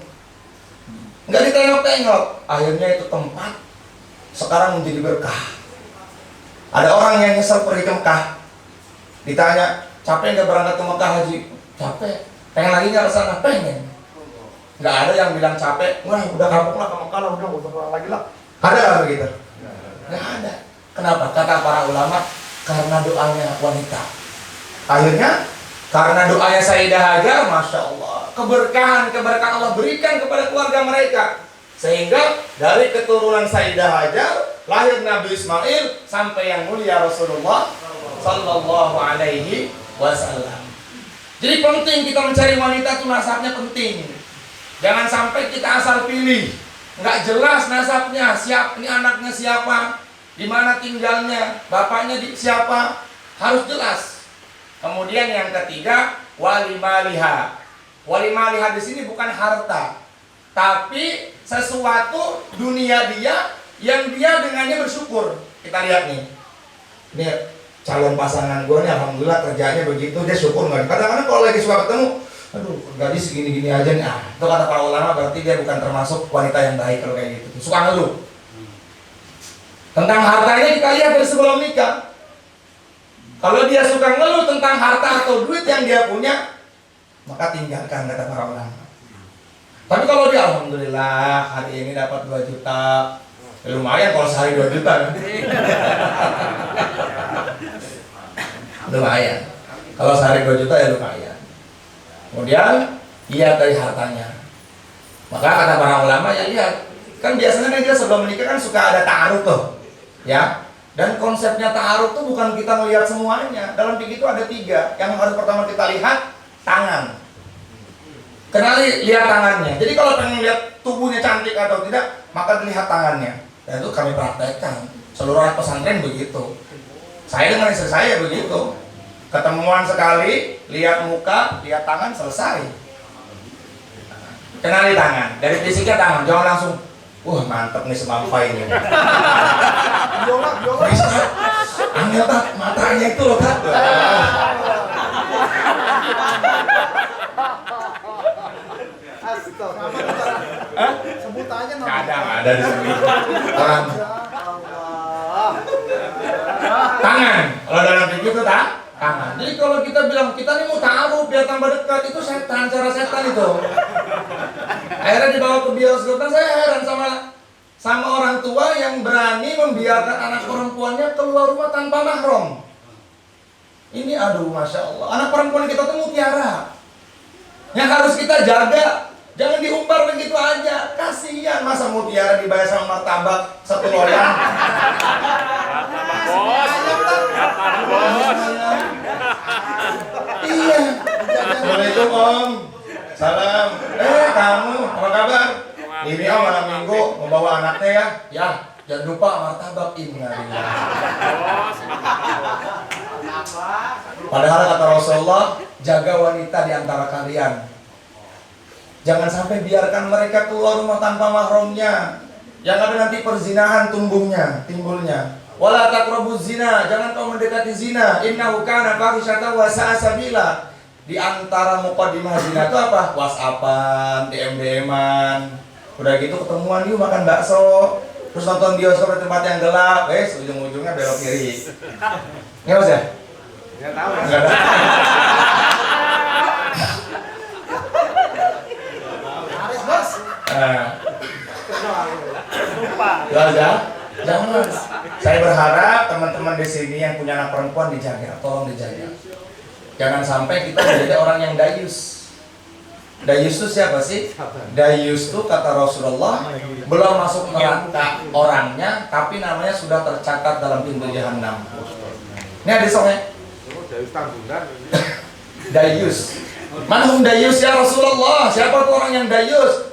Enggak ditengok-tengok. Akhirnya itu tempat sekarang menjadi berkah. Ada orang yang nyesel pergi ke Mekah. Ditanya, capek enggak berangkat ke Mekah haji? Capek. Pengen lagi enggak ke sana? Pengen. Enggak ada yang bilang capek. Wah, udah kapok lah ke Mekah lah, udah pulang lagi lah. Ada nggak begitu? Nggak ada. Kenapa? Kata para ulama, karena doanya wanita. Akhirnya, karena doanya Sayyidah Hajar, Masya Allah, keberkahan Allah berikan kepada keluarga mereka. Sehingga dari keturunan Sayyidah Hajar, lahir Nabi Ismail, sampai yang mulia Rasulullah Sallallahu Alaihi Wasallam. Jadi penting kita mencari wanita itu, nasabnya penting. Jangan sampai kita asal pilih. Nggak jelas nasabnya, ini anaknya siapa, di mana tinggalnya, bapaknya siapa, harus jelas. Kemudian yang ketiga, wali maliha. Wali maliha di sini bukan harta, tapi sesuatu dunia dia yang dia dengannya bersyukur. Kita lihat nih, ini calon pasangan gue nih, alhamdulillah kerjanya begitu, dia syukur nggak? Kadang-kadang kalau lagi suka ketemu, aduh, gadis segini-gini aja nih. Itu kata para ulama berarti dia bukan termasuk wanita yang baik kalau kayak gitu. Suka ngeluh. Tentang hartanya kita lihat dari sebelum nikah. Kalau dia suka ngeluh tentang harta atau duit yang dia punya, maka tinggalkan, kata para ulama. Tapi kalau dia alhamdulillah hari ini dapat 2 juta, ya lumayan kalau sehari 2 juta kan? Lumayan. Kalau sehari 2 juta ya lumayan. Kemudian lihat dari hartanya. Maka kata para ulama ya lihat, kan biasanya kan kita sebelum menikah kan suka ada ta'aruf tuh, ya. Dan konsepnya ta'aruf tuh bukan kita melihat semuanya. Dalam fikih itu ada 3. Yang harus pertama kita lihat tangan. Kenali, lihat tangannya. Jadi kalau pengen lihat tubuhnya cantik atau tidak, maka dilihat tangannya. Dan itu kami praktekkan. Seluruh anak pesantren begitu. Saya dengan istri saya begitu. Ketemuan sekali, lihat muka, lihat tangan, selesai. Kenali tangan. Dari fisiknya tangan, jangan langsung, wah mantep nih semampai ini. Bisa, angel tak, matanya itu loh tak. Sebutannya Nggak ada di sini. Orang tangan, kalau dalam fikih itu tangan. Jadi kalau kita bilang kita nih mau ta'aruf biar tambah dekat, itu setan, cara setan itu. Akhirnya dibawa ke bioskop, kan saya heran sama orang tua yang berani membiarkan anak perempuannya keluar rumah tanpa mahram. Ini aduh, masya Allah. Anak perempuan kita tuh mutiara, yang harus kita jaga. Jangan diumbar begitu aja. Kasihan masa mutiara dibayar sama martabak 1 loyang. Iya. Assalamualaikum Om. Salam. Kamu apa kabar? Ini Om malam minggu mau bawa anaknya ya. Ya, jangan lupa martabak. Innalillah. Padahal kata Rasulullah, jaga wanita di antara kalian. Jangan sampai biarkan mereka keluar rumah tanpa mahramnya. Yang ada nanti perzinahan timbulnya. Wala taqrabuz zina, jangan kau mendekati zina. Innahu kana fahisyatan wa sa'a sabila. Di antara muqaddimah zina itu apa? WhatsAppan, DM-an. Udah gitu ketemuan yuk makan bakso. Terus nonton bioskop di tempat yang gelap. Ujung-ujungnya belok kiri. Nggak Mas ya? Nggak tahu. Nggak ada. Jangan. Saya berharap teman-teman di sini yang punya anak perempuan dijaga, tolong dijaga. Jangan sampai kita menjadi orang yang dayus. Dayus itu siapa sih? Dayus itu kata Rasulullah belum masuk neraka orangnya, tapi namanya sudah tercatat dalam pintu jahanam. Ini ada soalnya. Dayus. Manhum dayus ya Rasulullah? Siapa tuh orang yang dayus?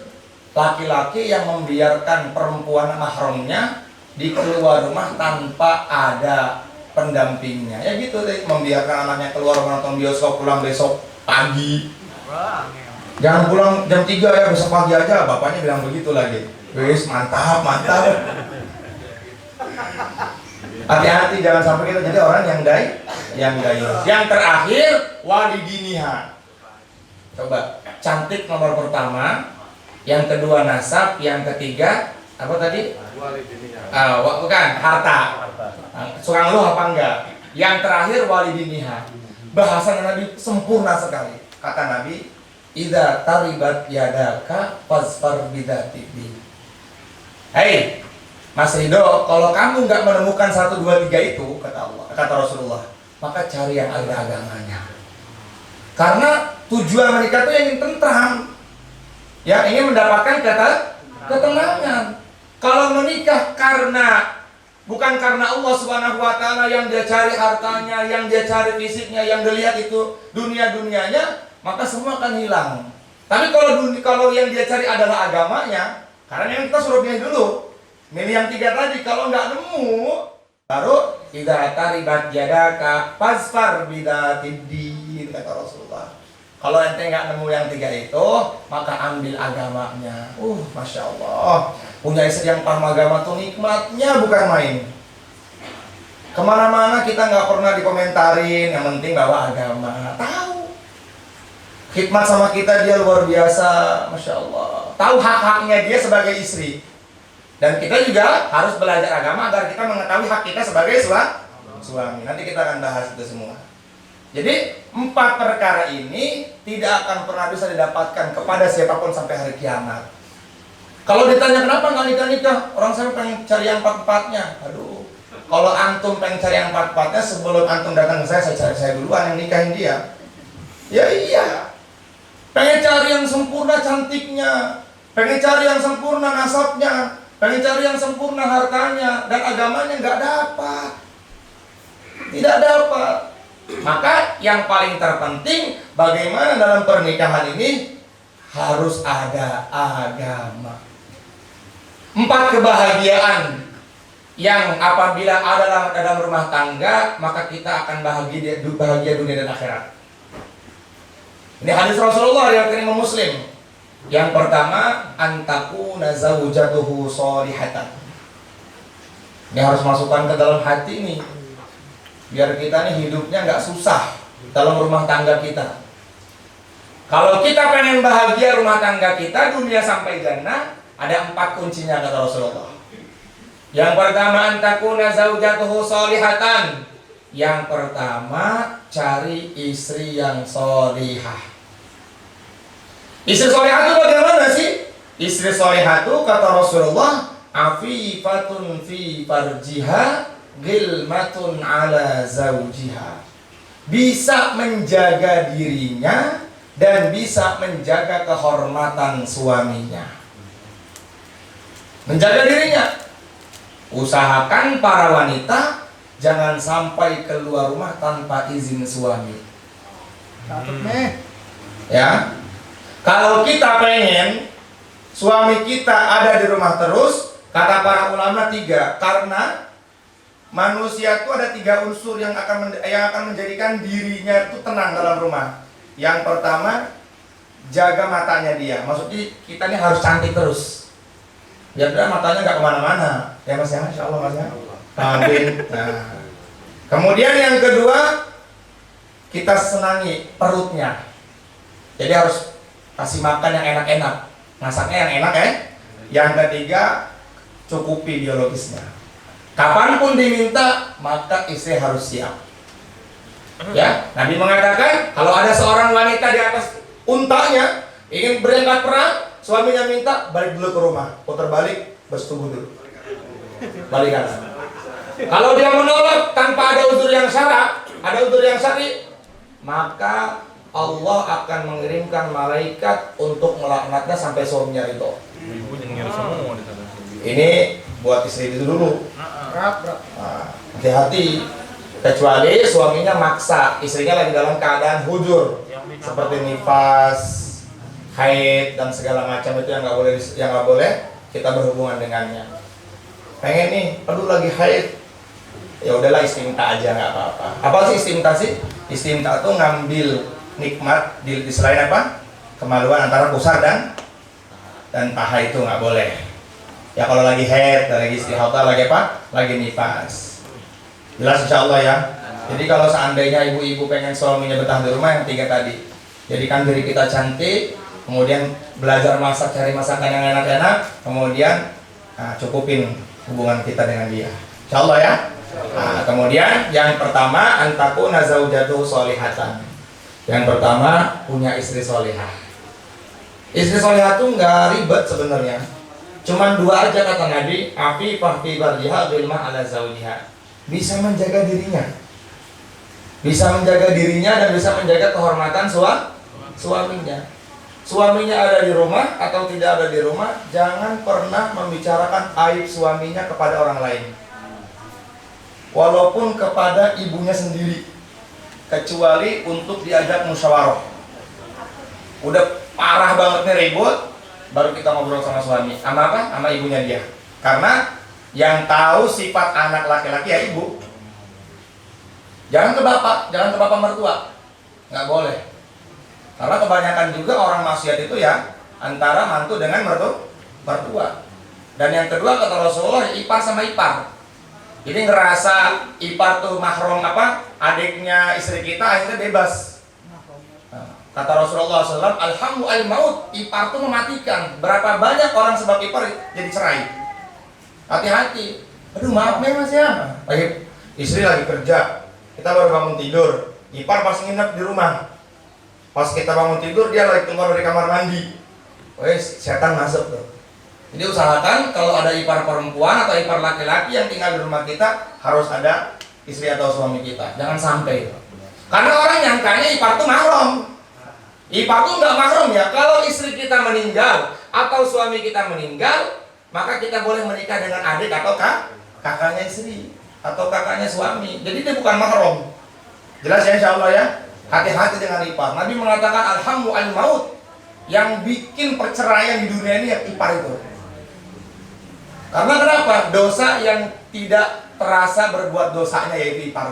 Laki-laki yang membiarkan perempuan mahramnya di keluar rumah tanpa ada pendampingnya. Ya gitu deh, membiarkan anaknya keluar menonton bioskop, pulang besok pagi. Jangan pulang jam 3 ya, besok pagi aja. Bapaknya bilang begitu lagi. Wis, mantap. Hati-hati jangan sampai kita jadi orang yang dayus. Yang terakhir walidiniha. Coba, cantik nomor pertama. Yang kedua nasab, yang ketiga apa tadi? Bukan, harta. Suka ngeluh apa enggak? Yang terakhir walidiniha. Bahasa Nabi sempurna sekali. Kata Nabi, idza taribat yadaka fasfar bidzati din. Hei, Mas Rido, kalau kamu nggak menemukan 1, 2, 3 itu, kata Rasulullah, maka cari yang ada agamanya. Karena tujuan mereka itu ingin tentram. Ya, ingin mendapatkan ketenangan. Kalau menikah bukan karena Allah Subhanahu wa taala, yang dia cari hartanya, yang dia cari fisiknya, yang dia lihat itu dunia-dunianya, maka semua akan hilang. Tapi kalau yang dia cari adalah agamanya, karena yang kita suruh pilih dulu. Milih yang 3 tadi, kalau nggak nemu, baru idza taribat yadaka fasfar bidzatid din, kata Rasulullah. Kalau ente nggak nemu yang 3 itu, maka ambil agamanya. Masya Allah. Punya istri yang paham agama tuh nikmatnya bukan main. Kemana-mana kita nggak pernah dikomentarin, yang penting bawa agama. Tahu. Khidmat sama kita dia luar biasa, Masya Allah. Tahu hak-haknya dia sebagai istri. Dan kita juga harus belajar agama agar kita mengetahui hak kita sebagai suami. Nanti kita akan bahas itu semua. Jadi 4 perkara ini tidak akan pernah bisa didapatkan kepada siapapun sampai hari kiamat. Kalau ditanya kenapa nggak nikah-nikah, orang saya pengen cari yang 4-4-nya. Aduh, kalau antum pengen cari yang 4-4-nya, sebelum antum datang ke saya cari saya duluan yang nikahin dia. Ya iya, pengen cari yang sempurna cantiknya, pengen cari yang sempurna nasabnya, pengen cari yang sempurna hartanya dan agamanya, nggak dapat, tidak dapat. Maka yang paling terpenting bagaimana dalam pernikahan ini harus ada agama. 4 kebahagiaan yang apabila ada dalam rumah tangga maka kita akan bahagia dunia dan akhirat. Ini hadis Rasulullah yang Imam Muslim. Yang pertama, antakuna zaujatuhu sholihatan. Ini harus masukkan ke dalam hati nih, biar kita nih hidupnya nggak susah dalam rumah tangga kita. Kalau kita pengen bahagia rumah tangga kita, dunia sampai jannah, ada 4 kuncinya kata Rasulullah. Yang pertama, antakuna zaujatuhu sholihatan. Yang pertama, cari istri yang sholihah. Istri sholihah itu bagaimana sih? Istri sholihah itu kata Rasulullah, afifatun fi farjiha, gilmatun ala zaujiha. Bisa menjaga dirinya dan bisa menjaga kehormatan suaminya. Menjaga dirinya, usahakan para wanita jangan sampai keluar rumah tanpa izin suami. Ya, kalau kita pengen suami kita ada di rumah terus, kata para ulama 3, karena manusia itu ada 3 unsur yang akan menjadikan dirinya itu tenang dalam rumah. Yang pertama, jaga matanya dia. Maksudnya kita ini harus cantik terus. Biar matanya nggak kemana-mana. Ya Mas ya, Insya Allah Mas ya. Amin. Nah. Kemudian yang kedua, kita senangi perutnya. Jadi harus kasih makan yang enak-enak, masaknya yang enak ya. Yang ketiga, cukupi biologisnya. Kapanpun diminta, maka istri harus siap. Ya, Nabi mengatakan kalau ada seorang wanita di atas untanya ingin berangkat perang, suaminya minta balik dulu ke rumah, putar balik, bersetubuh dulu, balik kanan. Kalau dia menolak tanpa ada udzur yang syar'i, maka Allah akan mengirimkan malaikat untuk melaknatnya sampai suaminya ridho. Ini buat istri itu dulu. Hati-hati, kecuali suaminya maksa, istrinya lagi dalam keadaan hujur, seperti nifas, haid dan segala macam itu yang nggak boleh kita berhubungan dengannya. Pengen nih, aduh lagi haid, ya udahlah istimta aja nggak apa-apa. Apa sih istimta sih? Istimta tuh ngambil nikmat di selain apa? Kemaluan antara pusar dan paha itu nggak boleh. Ya kalau lagi haid, lagi istihadah, lagi apa? Lagi nifas. Jelas insya Allah ya. Jadi kalau seandainya ibu-ibu pengen suaminya betah di rumah, yang 3 tadi. Jadikan diri kita cantik, kemudian belajar masak, cari masakan yang enak-enak, kemudian cukupin hubungan kita dengan dia. Insya Allah ya. Kemudian yang pertama, antakuna zaujatuhu sholihatan. Yang pertama, punya istri sholihah. Istri sholihah itu nggak ribet sebenarnya. Cuman 2 aja kata Nabi, afifah fi barjiha bilma ala zaujiha. Bisa menjaga dirinya. Bisa menjaga dirinya dan bisa menjaga kehormatan suaminya. Suaminya ada di rumah atau tidak ada di rumah, jangan pernah membicarakan aib suaminya kepada orang lain. Walaupun kepada ibunya sendiri, kecuali untuk diajak musyawarah. Udah parah banget nih ribut, baru kita ngobrol sama suami. Sama apa? Sama ibunya dia. Karena yang tahu sifat anak laki-laki ya ibu. Jangan ke bapak mertua. Nggak boleh. Karena kebanyakan juga orang maksiat itu ya antara mantu dengan mertua. Dan yang kedua kata Rasulullah, ipar sama ipar. Jadi ngerasa ipar tuh mahram adiknya istri kita, akhirnya bebas. Kata Rasulullah SAW, alhamu al-maut, ipar tuh mematikan. Berapa banyak orang sebab ipar jadi cerai. Hati-hati. Aduh maaf nih mas ya. Istri lagi kerja, kita baru bangun tidur. Ipar pas nginep di rumah. Pas kita bangun tidur, dia lagi keluar dari kamar mandi. Wes, setan masuk tuh. Jadi usahakan kalau ada ipar perempuan atau ipar laki-laki yang tinggal di rumah kita, harus ada istri atau suami kita. Jangan sampai. Karena orang nyangkanya ipar tuh mahram. Ipar tuh nggak mahram ya. Kalau istri kita meninggal atau suami kita meninggal, maka kita boleh menikah dengan adik atau kakaknya istri atau kakaknya suami. Jadi dia bukan mahram. Jelas ya insya Allah ya. Hati-hati dengan ipar. Nabi mengatakan alhamu al maut. Yang bikin perceraian di dunia ini yang ipar itu. Karena kenapa? Dosa yang tidak terasa berbuat dosanya yaitu ipar.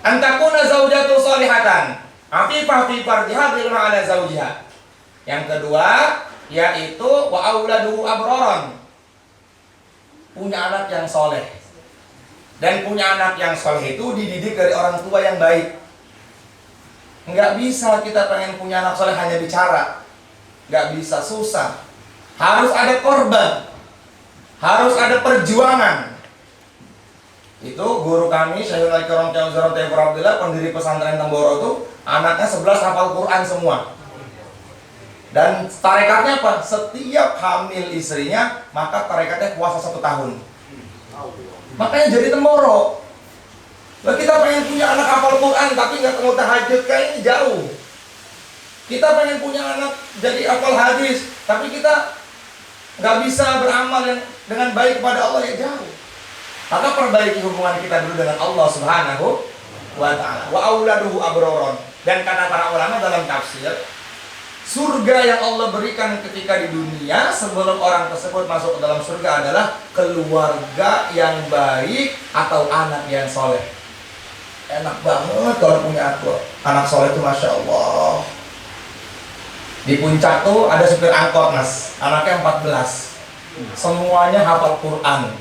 Antakuna zaujatu sholihatan afifah fi farjiha bil ma'ala zaujiha. Yang kedua yaitu wa auladuhu abroron. Punya anak yang soleh. Dan punya anak yang soleh itu dididik dari orang tua yang baik. Nggak bisa kita pengen punya anak soleh hanya bicara. Nggak bisa, susah. Harus ada korban. Harus ada perjuangan. Itu guru kami, Syekhul Ikram Kiai Uzara Tayfur Abdullah, pendiri pesantren Temboro itu, anaknya 11 hafal Quran semua. Dan tarekatnya apa? Setiap hamil istrinya, maka tarekatnya puasa 1 tahun. Makanya jadi Temboro. Lah kita pengen punya anak hafal Quran tapi nggak ketemu tahajud, kayaknya jauh. Kita pengen punya anak jadi hafal hadis tapi kita nggak bisa beramal dengan baik kepada Allah, ya jauh. Maka perbaiki hubungan kita dulu dengan Allah Subhanahu wa ta'ala. Wa auladuhu abroron. Dan kata para ulama dalam tafsir, surga yang Allah berikan ketika di dunia sebelum orang tersebut masuk ke dalam surga adalah keluarga yang baik atau anak yang soleh. Enak banget kalau punya anak soleh itu, Masya Allah. Di puncak tuh ada supir angkot mas, anaknya 14. Semuanya hafal Quran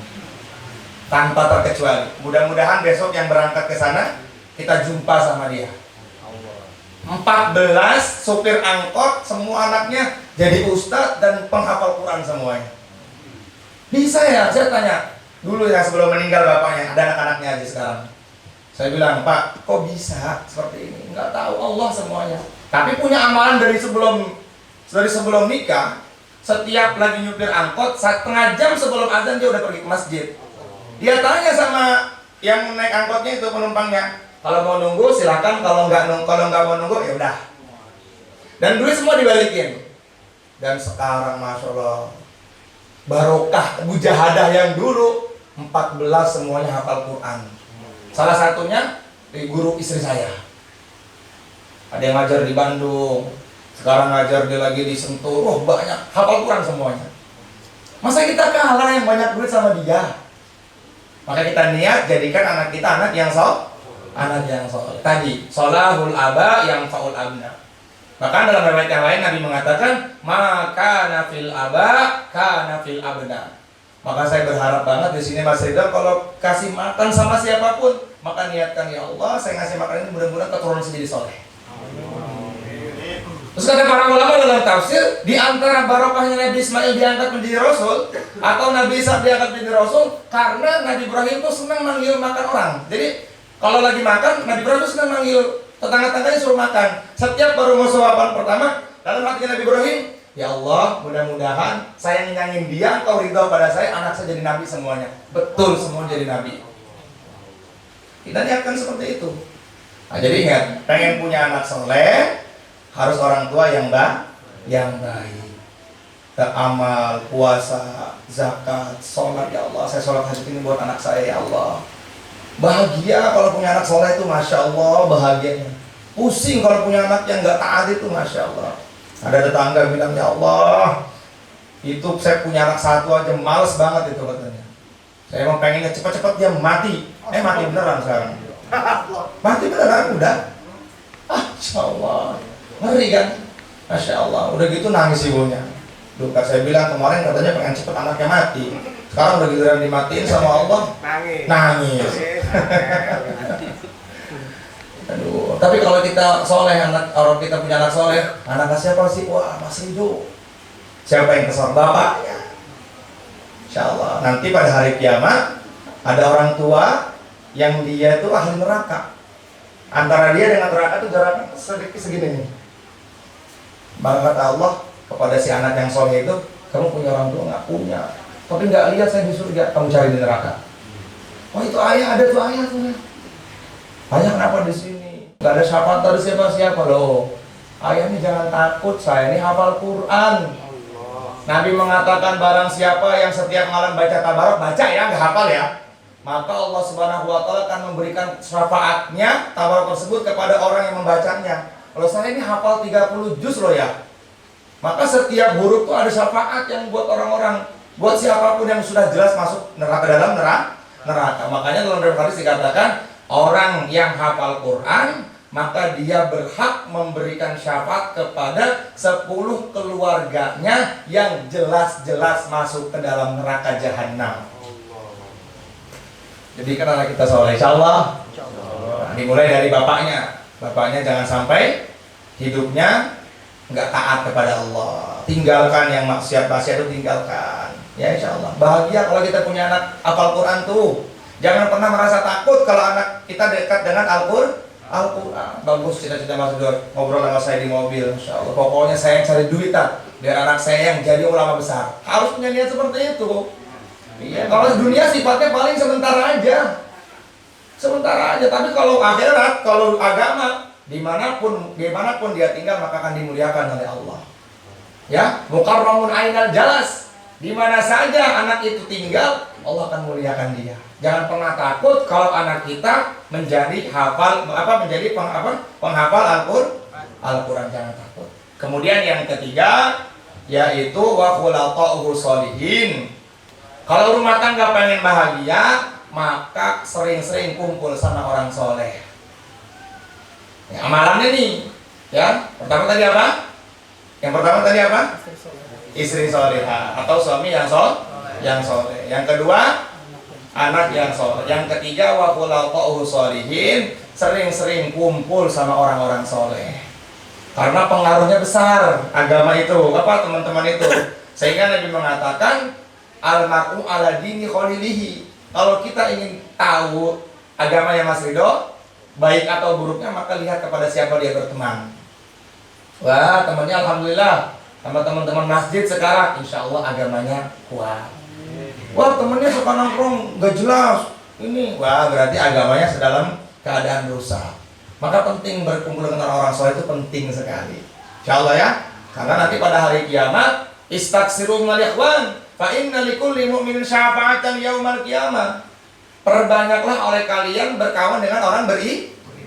tanpa terkecuali. Mudah-mudahan besok yang berangkat ke sana kita jumpa sama dia. 14 supir angkot, semua anaknya jadi ustadz dan penghafal Quran semuanya. Bisa ya? Saya tanya dulu ya sebelum meninggal bapaknya, ada anak-anaknya aja sekarang. Saya bilang, Pak, kok bisa seperti ini? Enggak tahu, Allah semuanya. Tapi punya amalan dari sebelum nikah. Setiap lagi nyupir angkot, 1/2 jam sebelum azan dia udah pergi ke masjid. Dia tanya sama yang naik angkotnya itu, penumpangnya, kalau mau nunggu silakan, kalau nggak mau nunggu ya udah. Dan duit semua dibalikin. Dan sekarang Masya Allah, barokah mujahadah yang dulu 14 semuanya hafal Quran. Salah satunya guru istri saya. Ada yang ngajar di Bandung, sekarang ngajar dia lagi di Sentul. Wah banyak, hafal Quran semuanya. Masa kita kalah yang banyak duit sama dia? Maka kita niat jadikan anak kita anak yang soleh. Tadi solahul aba yang faul abna. Bahkan dalam riwayat yang lain Nabi mengatakan maka nafil aba kana fil abna. Maka saya berharap banget di sini Mas Ridho kalau kasih makan sama siapapun, maka niatkan ya Allah saya ngasih makan ini mudah-mudahan keturunan saya jadi soleh. Terus kata para ulama dalam tafsir, di antara barokahnya Nabi Ismail diangkat menjadi Rasul atau Nabi Isa diangkat menjadi Rasul karena Nabi Ibrahim itu senang manggil makan orang. Jadi kalau lagi makan, Nabi Ibrahim itu senang manggil tetangga-tetangganya suruh makan. Setiap baru mau suapan pertama, dalam hati Nabi Ibrahim, ya Allah, mudah-mudahan saya nyenangin dia, Engkau ridho pada saya, anak saya jadi nabi semuanya. Betul, semua jadi nabi. Kita niatkan seperti itu. Nah, jadi ingat, pengen punya anak soleh, harus orang tua yang baik. Amal, puasa, zakat, sholat, ya Allah, saya sholat hajat ini buat anak saya, ya Allah. Bahagia kalau punya anak soleh itu, Masya Allah, bahagianya. Pusing kalau punya anak yang gak taat itu, Masya Allah. Ada tetangga bilang, ya Allah, itu saya punya anak 1 aja, males banget itu katanya. Saya mau pengennya cepat-cepat dia mati. Mati beneran sekarang. Mati beneran, udah. Masya Allah, ngeri kan? Masya Allah, udah gitu nangis ibunya. Duh, saya bilang kemarin katanya pengen cepat anaknya mati. Sekarang udah giliran dimatiin sama Allah, nangis. Aduh, tapi kalau kita soleh, orang kita punya anak soleh, anaknya siapa sih? Wah, Mas Ridho. Siapa yang kesal? Bapaknya. Insya Allah, nanti pada hari kiamat Ada orang tua yang dia tuh ahli neraka. Antara dia dengan neraka itu jaraknya sedikit segini nih. Maka kata Allah kepada si anak yang soleh itu, kamu punya orang tua? Nggak punya. Tapi nggak lihat saya di surga, kamu cari di neraka. Oh itu ayah, ada tuh ayah tuh. Ayah kenapa di sini? Nggak ada syafaat dari siapa-siapa loh. Ayah ini jangan takut, saya ini hafal Quran. Nabi mengatakan barang siapa yang setiap malam baca tabarok, baca ya, nggak hafal ya, maka Allah Subhanahu wa Ta'ala akan memberikan syafaatnya tabarok tersebut kepada orang yang membacanya. Kalau saya ini hafal 30 juz loh ya, maka setiap huruf itu ada syafaat yang buat orang-orang, buat siapapun yang sudah jelas masuk neraka, dalam neraka. Makanya dalam hadis dikatakan orang yang hafal Quran maka dia berhak memberikan syafaat kepada 10 keluarganya yang jelas-jelas masuk ke dalam neraka jahanam. Jadi kan anak kita soleh, insyaallah. Nah, dimulai dari bapaknya. Bapaknya jangan sampai hidupnya nggak taat kepada Allah. Tinggalkan yang maksiat-maksiat itu, tinggalkan. Ya insyaallah. Bahagia kalau kita punya anak hafal Quran tuh. Jangan pernah merasa takut kalau anak kita dekat dengan Al-Quran. Bagus cita-cita Mas Dor, ngobrol sama saya di mobil, insya Allah. Pokoknya saya yang cari duit biar anak saya yang jadi ulama besar. Harus punya niat seperti itu. Iya, kalau dunia sifatnya paling sementara aja. Tapi kalau akhirat, kalau agama, dimanapun dia tinggal maka akan dimuliakan oleh Allah. Ya, mukarramun ainal jalas. Di mana saja anak itu tinggal, Allah akan muliakan dia. Jangan pernah takut kalau anak kita menjadi penghafal Al-Quran, jangan takut. Kemudian yang ketiga yaitu wa khulaqa'uhu sholihin. Kalau rumah tangga pengen bahagia, maka sering-sering kumpul sama orang soleh. Ya, amalannya nih, ya. Pertama tadi apa? Istri solehah atau suami yang soleh. Yang kedua, anak yang soleh. Yang ketiga, wa khulaqa'uhu sholihin, sering-sering kumpul sama orang-orang soleh. Karena pengaruhnya besar agama itu, teman-teman itu. Sehingga Nabi mengatakan al-mar'u ala dini khalilihi. Kalau kita ingin tahu agamanya Mas Ridho, baik atau buruknya, maka lihat kepada siapa dia berteman. Wah, temannya alhamdulillah sama teman-teman masjid sekarang, insya Allah agamanya kuat. Wah, temennya suka nongkrong gak jelas ini, wah berarti agamanya sedalam keadaan rusak. Maka penting berkumpul dengan orang soleh itu penting sekali, insya Allah ya. Karena nanti pada hari kiamat, istaksiru minal ikhwan fa inna likulli mu'minin syafa'atan yaumal qiyamah. Perbanyaklah oleh kalian berkawan dengan orang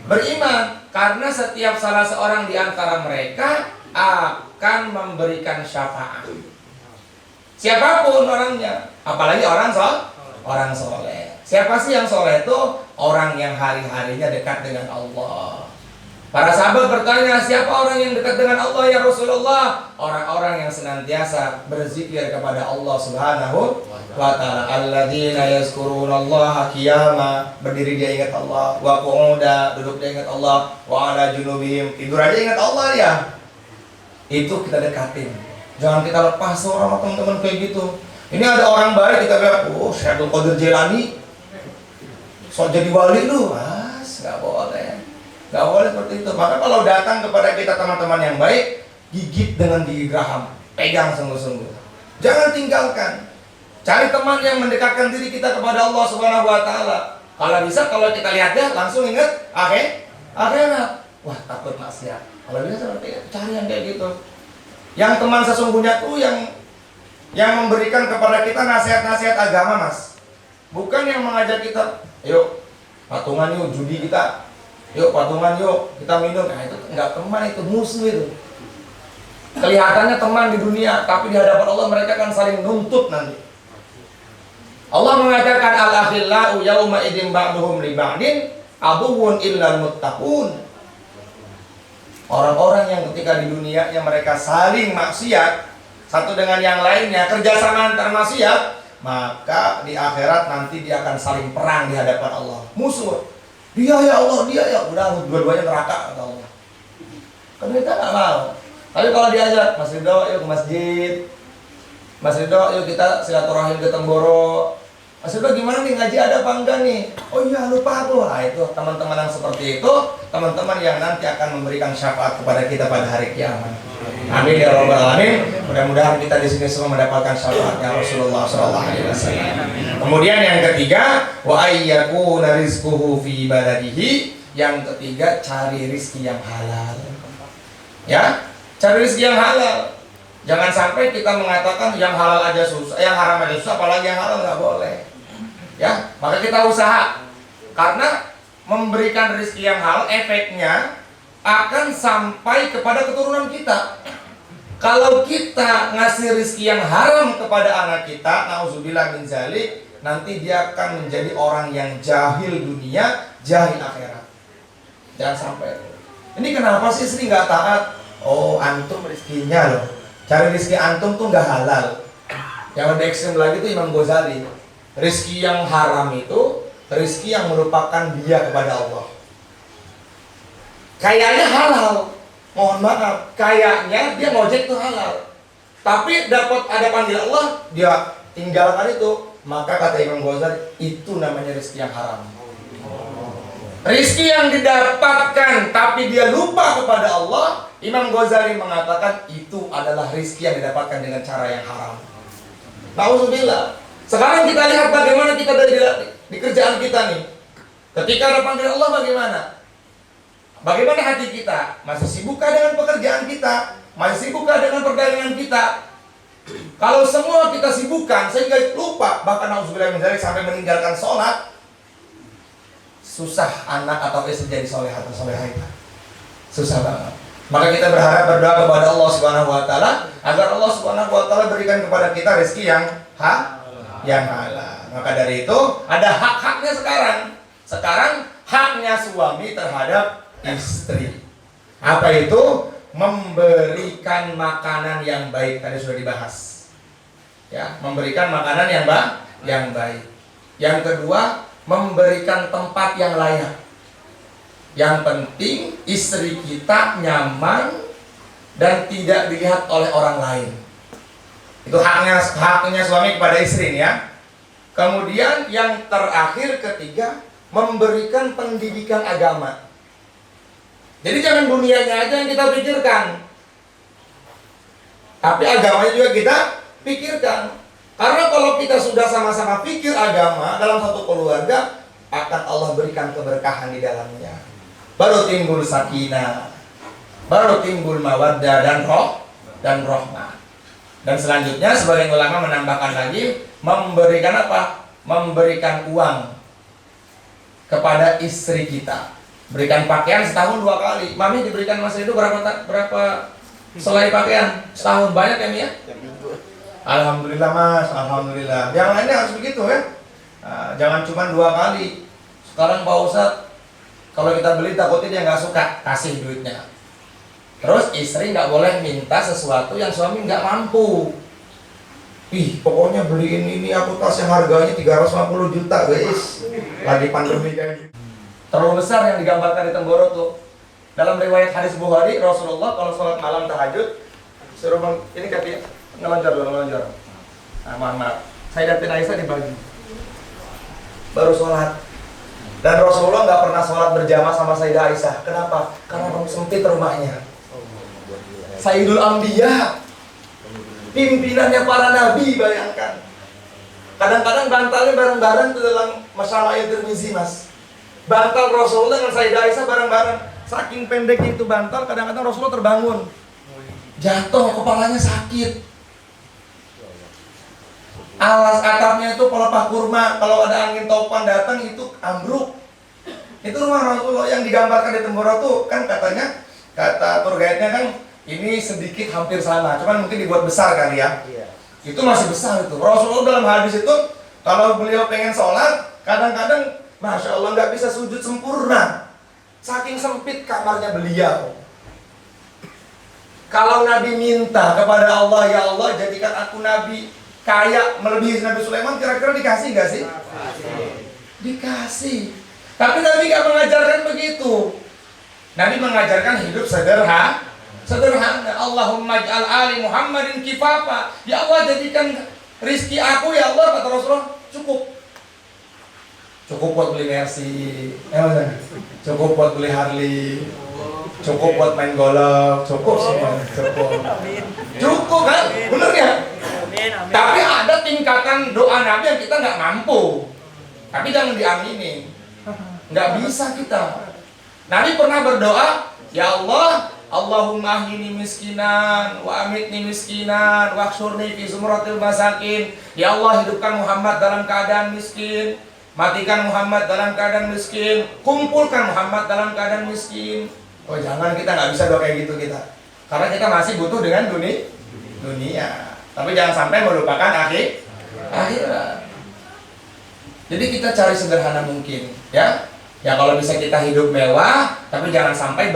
beriman, karena setiap salah seorang di antara mereka akan memberikan syafaat. Siapapun orangnya, apalagi orang soleh. Siapa sih yang soleh itu? Orang yang hari-harinya dekat dengan Allah. Para sahabat bertanya, siapa orang yang dekat dengan Allah ya Rasulullah? Orang-orang yang senantiasa berzikir kepada Allah Subhanahu wa Ta'ala. Alladzina yazkurunallaha qiyama, berdiri dia ingat Allah, wa qu'uda, duduk dia ingat Allah, wa ala junubihim, tidur aja ingat Allah dia. Itu kita dekatin. Jangan kita lepas orang teman-teman kayak gitu. Ini ada orang baik kita bilang, oh Syaikhul Qadir Jailani, so jadi wali lu, nggak boleh. Gak boleh seperti itu. Maka kalau datang kepada kita teman-teman yang baik, gigit dengan gigi geraham, pegang sungguh-sungguh. Jangan tinggalkan. Cari teman yang mendekatkan diri kita kepada Allah Subhanahu wa Ta'ala. Kalau bisa, kalau kita lihat dia langsung ingat akhirat. Wah, takut maksiat. Kalau bisa seperti itu, cari yang kayak gitu. Yang teman sesungguhnya tuh yang memberikan kepada kita nasihat-nasihat agama, Mas. Bukan yang mengajak kita, yuk patungan yuk, judi kita. Yuk patungan yuk, kita minum. Nah itu enggak teman, itu musuh itu. Kelihatannya teman di dunia, tapi di hadapan Allah mereka akan saling nuntut nanti. Allah mengatakan al-akhillau yauma idzin ba'duhum li ba'din aduwwun illal muttaqun. Orang-orang yang ketika di dunia yang mereka saling maksiat satu dengan yang lainnya, kerjasama antar maksiat, maka di akhirat nanti dia akan saling perang di hadapan Allah. Musuh. Dia ya Allah, dia ya, udah dua-duanya neraka kata Allah. Kan kita nggak mau. Tapi kalau diajak, Mas Ridho yuk ke masjid, Mas Ridho yuk kita silaturahim ke Temboro, Mas Ibra gimana nih, ngaji ada apa enggak nih? Oh iya, lupa aku. Nah itu teman-teman yang seperti itu, teman-teman yang nanti akan memberikan syafaat kepada kita pada hari kiamat. Amin ya rabbal alamin. Mudah-mudahan kita di sini semua mendapatkan syafaatnya Rasulullah SAW. Kemudian yang ketiga, wa ayyakuna rizquhu fi baladihi. Yang ketiga, cari rizki yang halal. Ya, cari rizki yang halal. Jangan sampai kita mengatakan yang halal aja susah, yang haram aja susah, apalagi yang halal nggak boleh. Ya, maka kita usaha. Karena memberikan rezeki yang halal efeknya akan sampai kepada keturunan kita. Kalau kita ngasih rezeki yang haram kepada anak kita, nauzubillah min zalik, nanti dia akan menjadi orang yang jahil dunia, jahil akhirat. Jangan sampai. Ini kenapa sih istri nggak taat? Oh, antum rezekinya loh. Cari rezeki antum tuh nggak halal. Yang lebih ekstrem lagi itu Imam Ghazali. Rezeki yang haram itu rezeki yang merupakan dia kepada Allah. Kayaknya halal, mohon maaf, kayaknya dia ngojek itu halal. Tapi dapat ada panggilan Allah, dia tinggalkan itu. Maka kata Imam Ghazali, itu namanya rezeki yang haram. Rezeki yang didapatkan tapi dia lupa kepada Allah, Imam Ghazali mengatakan itu adalah rezeki yang didapatkan dengan cara yang haram. Nauzubillah. Sekarang kita lihat bagaimana kita di kerjaan kita nih. Ketika ada panggilan Allah bagaimana? Bagaimana hati kita? Masih sibukkah dengan pekerjaan kita? Masih sibukkah dengan perdagangan kita? Kalau semua kita sibukkan sehingga lupa, bahkan nauzubillah min dzalik sampai meninggalkan sholat, susah anak atau istri jadi soleh atau solehah. Susah banget. Maka kita berharap berdoa kepada Allah Subhanahu wa taala agar Allah Subhanahu wa taala berikan kepada kita rezeki yang halal. Maka dari itu ada hak-haknya sekarang. Sekarang haknya suami terhadap istri. Apa itu? Memberikan makanan yang baik. Tadi sudah dibahas. Ya, memberikan makanan yang baik. Yang kedua, memberikan tempat yang layak. Yang penting istri kita nyaman dan tidak dilihat oleh orang lain. Itu haknya suami kepada istri ya. Kemudian yang terakhir ketiga, memberikan pendidikan agama. Jadi jangan dunianya aja yang kita pikirkan, tapi agamanya juga kita pikirkan. Karena kalau kita sudah sama-sama pikir agama dalam satu keluarga, akan Allah berikan keberkahan di dalamnya. Baru timbul sakinah, baru timbul mawaddah dan rahmah. Dan selanjutnya sebagian ulama menambahkan lagi, memberikan apa? Memberikan uang kepada istri kita. Berikan pakaian setahun 2 kali. Mami diberikan masa itu berapa selai pakaian? Setahun banyak ya Mi ya? Alhamdulillah Mas, alhamdulillah. Yang lainnya harus begitu ya. Nah, jangan cuma 2 kali. Sekarang Pak Ustadz, kalau kita beli takutnya dia nggak suka, kasih duitnya. Terus istri nggak boleh minta sesuatu yang suami nggak mampu. Ih, pokoknya beliin ini aku tas yang harganya 350 juta guys. Lagi pandemi kayak gitu. Terlalu besar yang digambarkan di tenggorok tuh. Dalam riwayat hadis Bukhari, Rasulullah kalau sholat malam tahajud suruh ini katanya ngelonjor. Nah, maaf. Saya dan Aisyah dibagi. Baru sholat. Dan Rasulullah nggak pernah sholat berjamaah sama Sayyidah Aisyah. Kenapa? Karena sempit rumahnya. Sayyidul Anbiya, pimpinannya para nabi, bayangkan. Kadang-kadang bantalnya bareng-bareng tuh dalam masyarakat Tirmizi Mas. Bantal Rasulullah dengan Sayyidah Aisyah bareng-bareng. Saking pendeknya itu bantal, kadang-kadang Rasulullah terbangun, jatuh, kepalanya sakit. Alas atapnya itu pelepah kurma, kalau ada angin topan datang itu ambruk. Itu rumah Rasulullah yang digambarkan di tenggorok tuh kan katanya, kata tour guide-nya kan ini sedikit hampir sama, cuman mungkin dibuat besar kali ya. Itu masih besar itu. Rasulullah dalam hadis itu kalau beliau pengen sholat, kadang-kadang Masya Allah nggak bisa sujud sempurna, saking sempit kamarnya beliau. Kalau Nabi minta kepada Allah, ya Allah jadikan aku Nabi kaya melebihi Nabi Sulaiman, kira-kira dikasih nggak sih? Dikasih. Tapi Nabi nggak mengajarkan begitu. Nabi mengajarkan hidup sederhana. Allahumma ij'al ali Muhammadin kifafa. Ya Allah jadikan rizki aku ya Allah, kata Rasulullah, cukup. cukup buat beli Mercy, cukup buat beli Harley, cukup buat main golf, cukup semua, cukup kan, bener ya? Tapi ada tingkatan doa Nabi yang kita nggak mampu, tapi jangan diaminin, nggak bisa kita. Nabi pernah berdoa, ya Allah, Allahumma ahyini miskinan, wa amitni miskinan, wa aksurni fi zumratil masakin. Ya Allah, hidupkan Muhammad dalam keadaan miskin, matikan Muhammad dalam keadaan miskin, kumpulkan Muhammad dalam keadaan miskin. Oh jangan, kita nggak bisa doa kayak gitu kita, karena kita masih butuh dengan dunia. Tapi jangan sampai melupakan akhirat. Jadi kita cari sederhana mungkin, ya. Ya kalau bisa kita hidup mewah, tapi jangan sampai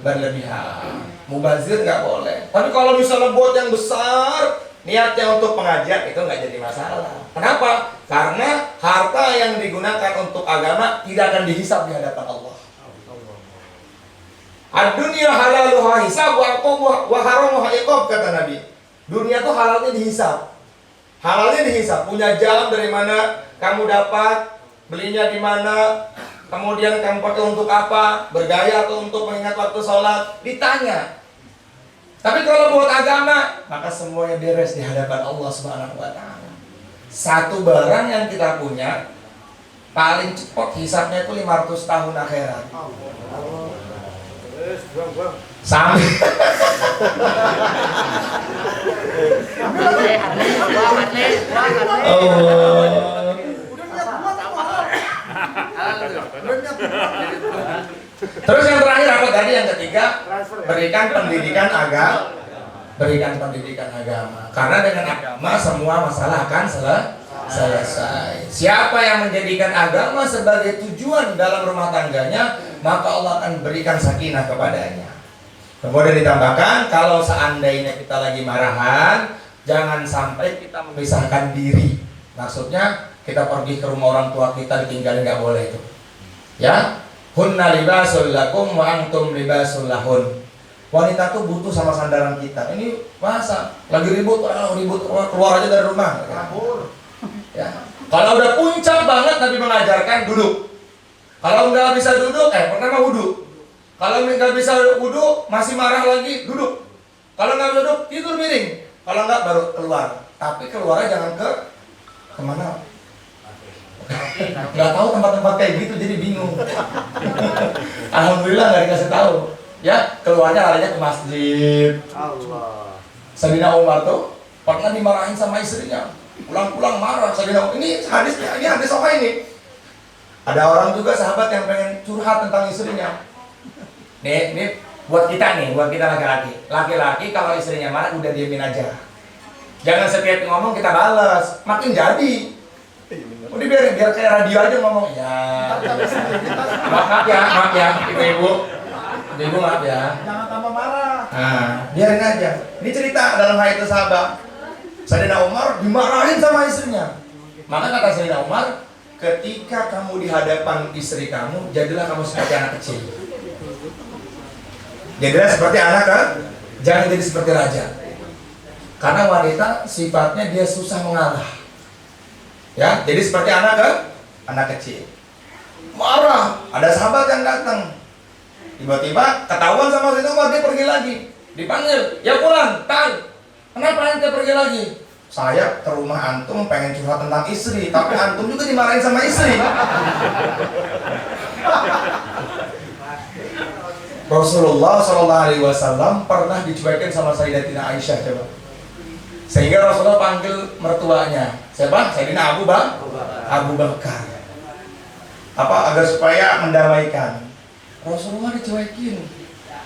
berlebihan. Mubazir nggak boleh. Tapi kalau misalnya buat yang besar, niatnya untuk pengajian, itu nggak jadi masalah. Kenapa? Karena harta yang digunakan untuk agama tidak akan dihisab di hadapan Allah. Ad-dunya halaluha hisab wa haramuha iqab, kata Nabi. Dunia tuh halalnya dihisab. Halalnya dihisab. Punya jam dari mana kamu dapat, belinya di mana, kemudian kamu pakai untuk apa, bergaya atau untuk mengingat waktu sholat, ditanya. Tapi kalau buat agama, maka semuanya beres di hadapan Allah Subhanahu wa Ta'ala. Satu barang yang kita punya, paling cepat hisabnya itu 500 tahun akhirat. Sampai Terus yang terakhir apa tadi? Yang ketiga, berikan pendidikan agama. Karena dengan agama semua masalah akan selesai. Siapa yang menjadikan agama sebagai tujuan dalam rumah tangganya, maka Allah akan berikan sakinah kepadanya. Kemudian ditambahkan, kalau seandainya kita lagi marahan, jangan sampai kita memisahkan diri. Maksudnya kita pergi ke rumah orang tua kita ditinggalin, nggak boleh itu. Ya, hunna libasul lakum wa antum libasul lahun. Wanita tuh butuh sama sandaran kita. Ini masa lagi ribut keluar aja dari rumah. Ya. Kalau udah puncak banget Nabi mengajarkan duduk. Kalau nggak bisa duduk, pertama wudhu. Kalau nggak bisa wudhu, masih marah lagi, duduk. Kalau nggak bisa duduk, tidur miring. Kalau nggak baru keluar. Tapi keluarnya jangan kemana? Nggak tahu tempat-tempat kayak gitu, jadi bingung. Alhamdulillah nggak dikasih tahu. Ya, keluarnya larinya ke masjid. Allah. Sayyidina Umar tuh pernah dimarahin sama istrinya. Pulang-pulang marah. Sayyidina Umar, ini hadis sahih ini. Ada orang juga sahabat yang pengen curhat tentang istrinya. Nih buat kita laki-laki. Laki-laki kalau istrinya marah udah diemin aja. Jangan setiap ngomong kita balas, makin jadi. Udah biar kayak radio aja ngomong. Ya. Maaf ya, ibu maaf ya. Jangan tambah marah. Nah, biarin aja. Ini cerita dalam Hayatus Sahabat. Sayyidina Umar dimarahin sama istrinya. Maka kata Sayyidina Umar, ketika kamu di hadapan istri kamu, jadilah kamu seperti anak kecil. Jadilah seperti anak kan? Jangan jadi seperti raja. Karena wanita sifatnya dia susah mengalah. Ya, jadi seperti anak kan? Anak kecil. Marah, ada sahabat yang datang. Tiba-tiba ketahuan sama Sayyidina Umar, dia pergi lagi. Dipanggil, ya pulang, kenapa ente pergi lagi? Saya ke rumah antum pengen curhat tentang istri, tapi antum juga dimarahin sama istri. Rasulullah SAW pernah dicuekin sama Sayyidatina Aisyah, coba. Sehingga Rasulullah panggil mertuanya. Siapa? Sayyidina Abu Bakar. Agar supaya mendamaikan. Rasulullah dicuekin.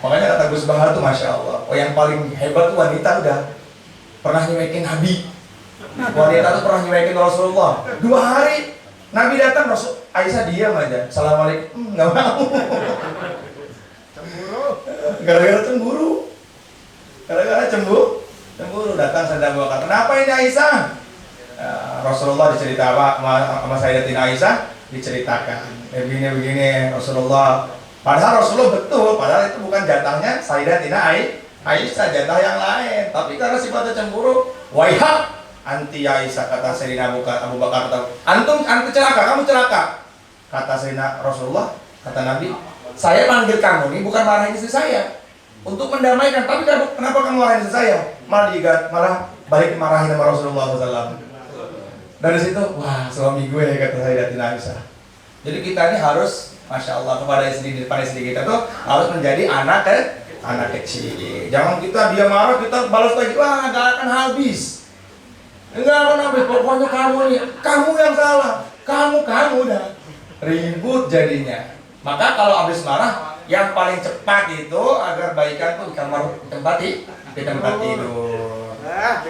Makanya kata Gus Bahar tuh Masya Allah, yang paling hebat tuh wanita udah pernah nyuekin Nabi. Wanita tuh pernah nyuekin Rasulullah 2 hari. Nabi datang, Aisyah diam aja. Assalamualaikum, nggak mau. Gara-gara cemburu datang Sayyidina Abu Bakar. Kenapa ini Aisyah? Rasulullah diceritakan sama Sayyidatina Aisyah, diceritakan begini Rasulullah. Padahal Rasulullah betul, padahal itu bukan jatahnya Sayyidatina Aisyah, jatah yang lain. Tapi karena sifatnya cemburu, waihak, anti ya Aisyah, kata Sayyidina Abu Bakar, antum celaka, kamu celaka. Kata Sayyidina Rasulullah, kata Nabi, saya panggil kamu ini bukan marahin istri saya untuk mendamaikan, tapi kenapa kamu marahin istri saya? Malah balik marahin sama Rasulullah SAW. Dari situ, wah suami gue, kata Sayyidatina Aisyah. Jadi kita ini harus, masya Allah, kepada istri kita tuh harus menjadi anak kecil. Jangan kita dia marah kita balas lagi, wah gak akan habis. Enggak akan habis, pokoknya kamu nih, kamu yang salah, kamu dah ribut jadinya. Maka kalau habis marah, yang paling cepat itu agar baikan tuh di kamar di tempat tidur. Ya.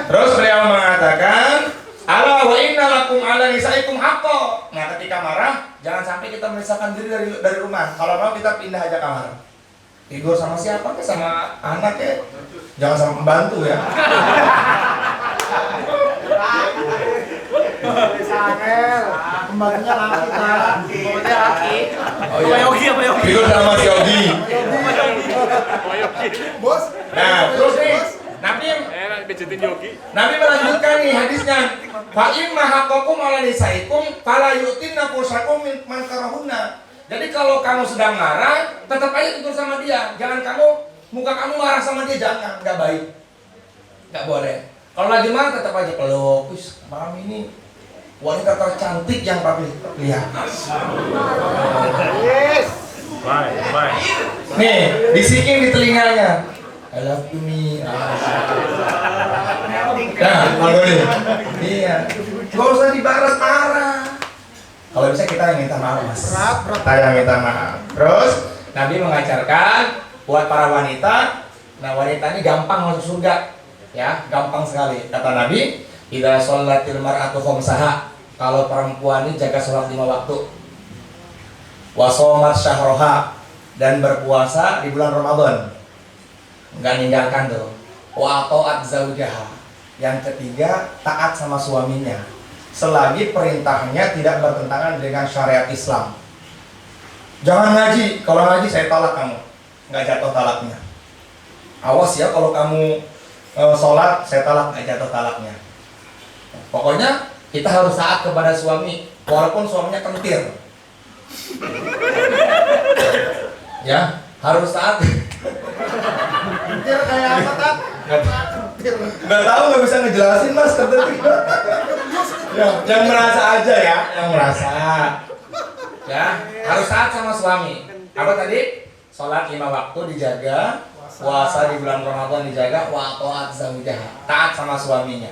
Terus beliau mengatakan, ala wa inna lakum ala nisaikum haqqo. Nah, ketika marah, jangan sampai kita memisahkan diri dari rumah. Kalau mau kita pindah aja kamar. Tidur sama siapa? Sama anak ya. Jangan sama pembantu ya. Pembantunya laki. Oh iya. Tidur sama si Yogi. Bos. Nah, terus nih Nabi melanjutkan nih hadisnya. Fa imma haqqakum ala nisaikum fala yu'tinna fusakum man karahunna. Jadi kalau kamu sedang marah, tetap aja tidur sama dia. Jangan muka kamu marah sama dia, jangan, enggak baik. Enggak boleh. Kalau lagi marah tetap aja peluk. Wis, malam ini wanita tercantik yang papi lihat. Yes. Bye. Nih, bisikin di telinganya. I love you me. Nah, kalau nih. Iya. Gak usah dibalas marah. Kalau bisa kita yang minta maaf, Mas. Kita yang minta maaf. Terus Nabi mengajarkan buat para wanita. Nah, wanita ini gampang masuk surga. Ya, gampang sekali. Kata Nabi, idza sholatil mar'atu khamsaha. Kalau perempuan ini jaga sholat 5 waktu. Wa shomat syahroha, dan berpuasa di bulan Ramadan. Enggak ninggalkan tuh. Wa ta'at zaujaha. Yang ketiga, taat sama suaminya. Selagi perintahnya tidak bertentangan dengan syariat Islam. Jangan ngaji. Kalau ngaji saya tolak kamu. Enggak jatuh talaknya. Awas ya kalau kamu sholat, saya talak, enggak jatuh talaknya. Pokoknya kita harus taat kepada suami, walaupun suaminya kentir. Ya, harus taat. Kentir kayak apa, Tat? Nggak tahu, nggak bisa ngejelasin, Mas. Yang merasa aja ya, yang merasa. Ya, harus taat sama suami. Apa tadi? Sholat 5 waktu dijaga, puasa di bulan Ramadan dijaga, wa ta'at zaujaha. Taat sama suaminya.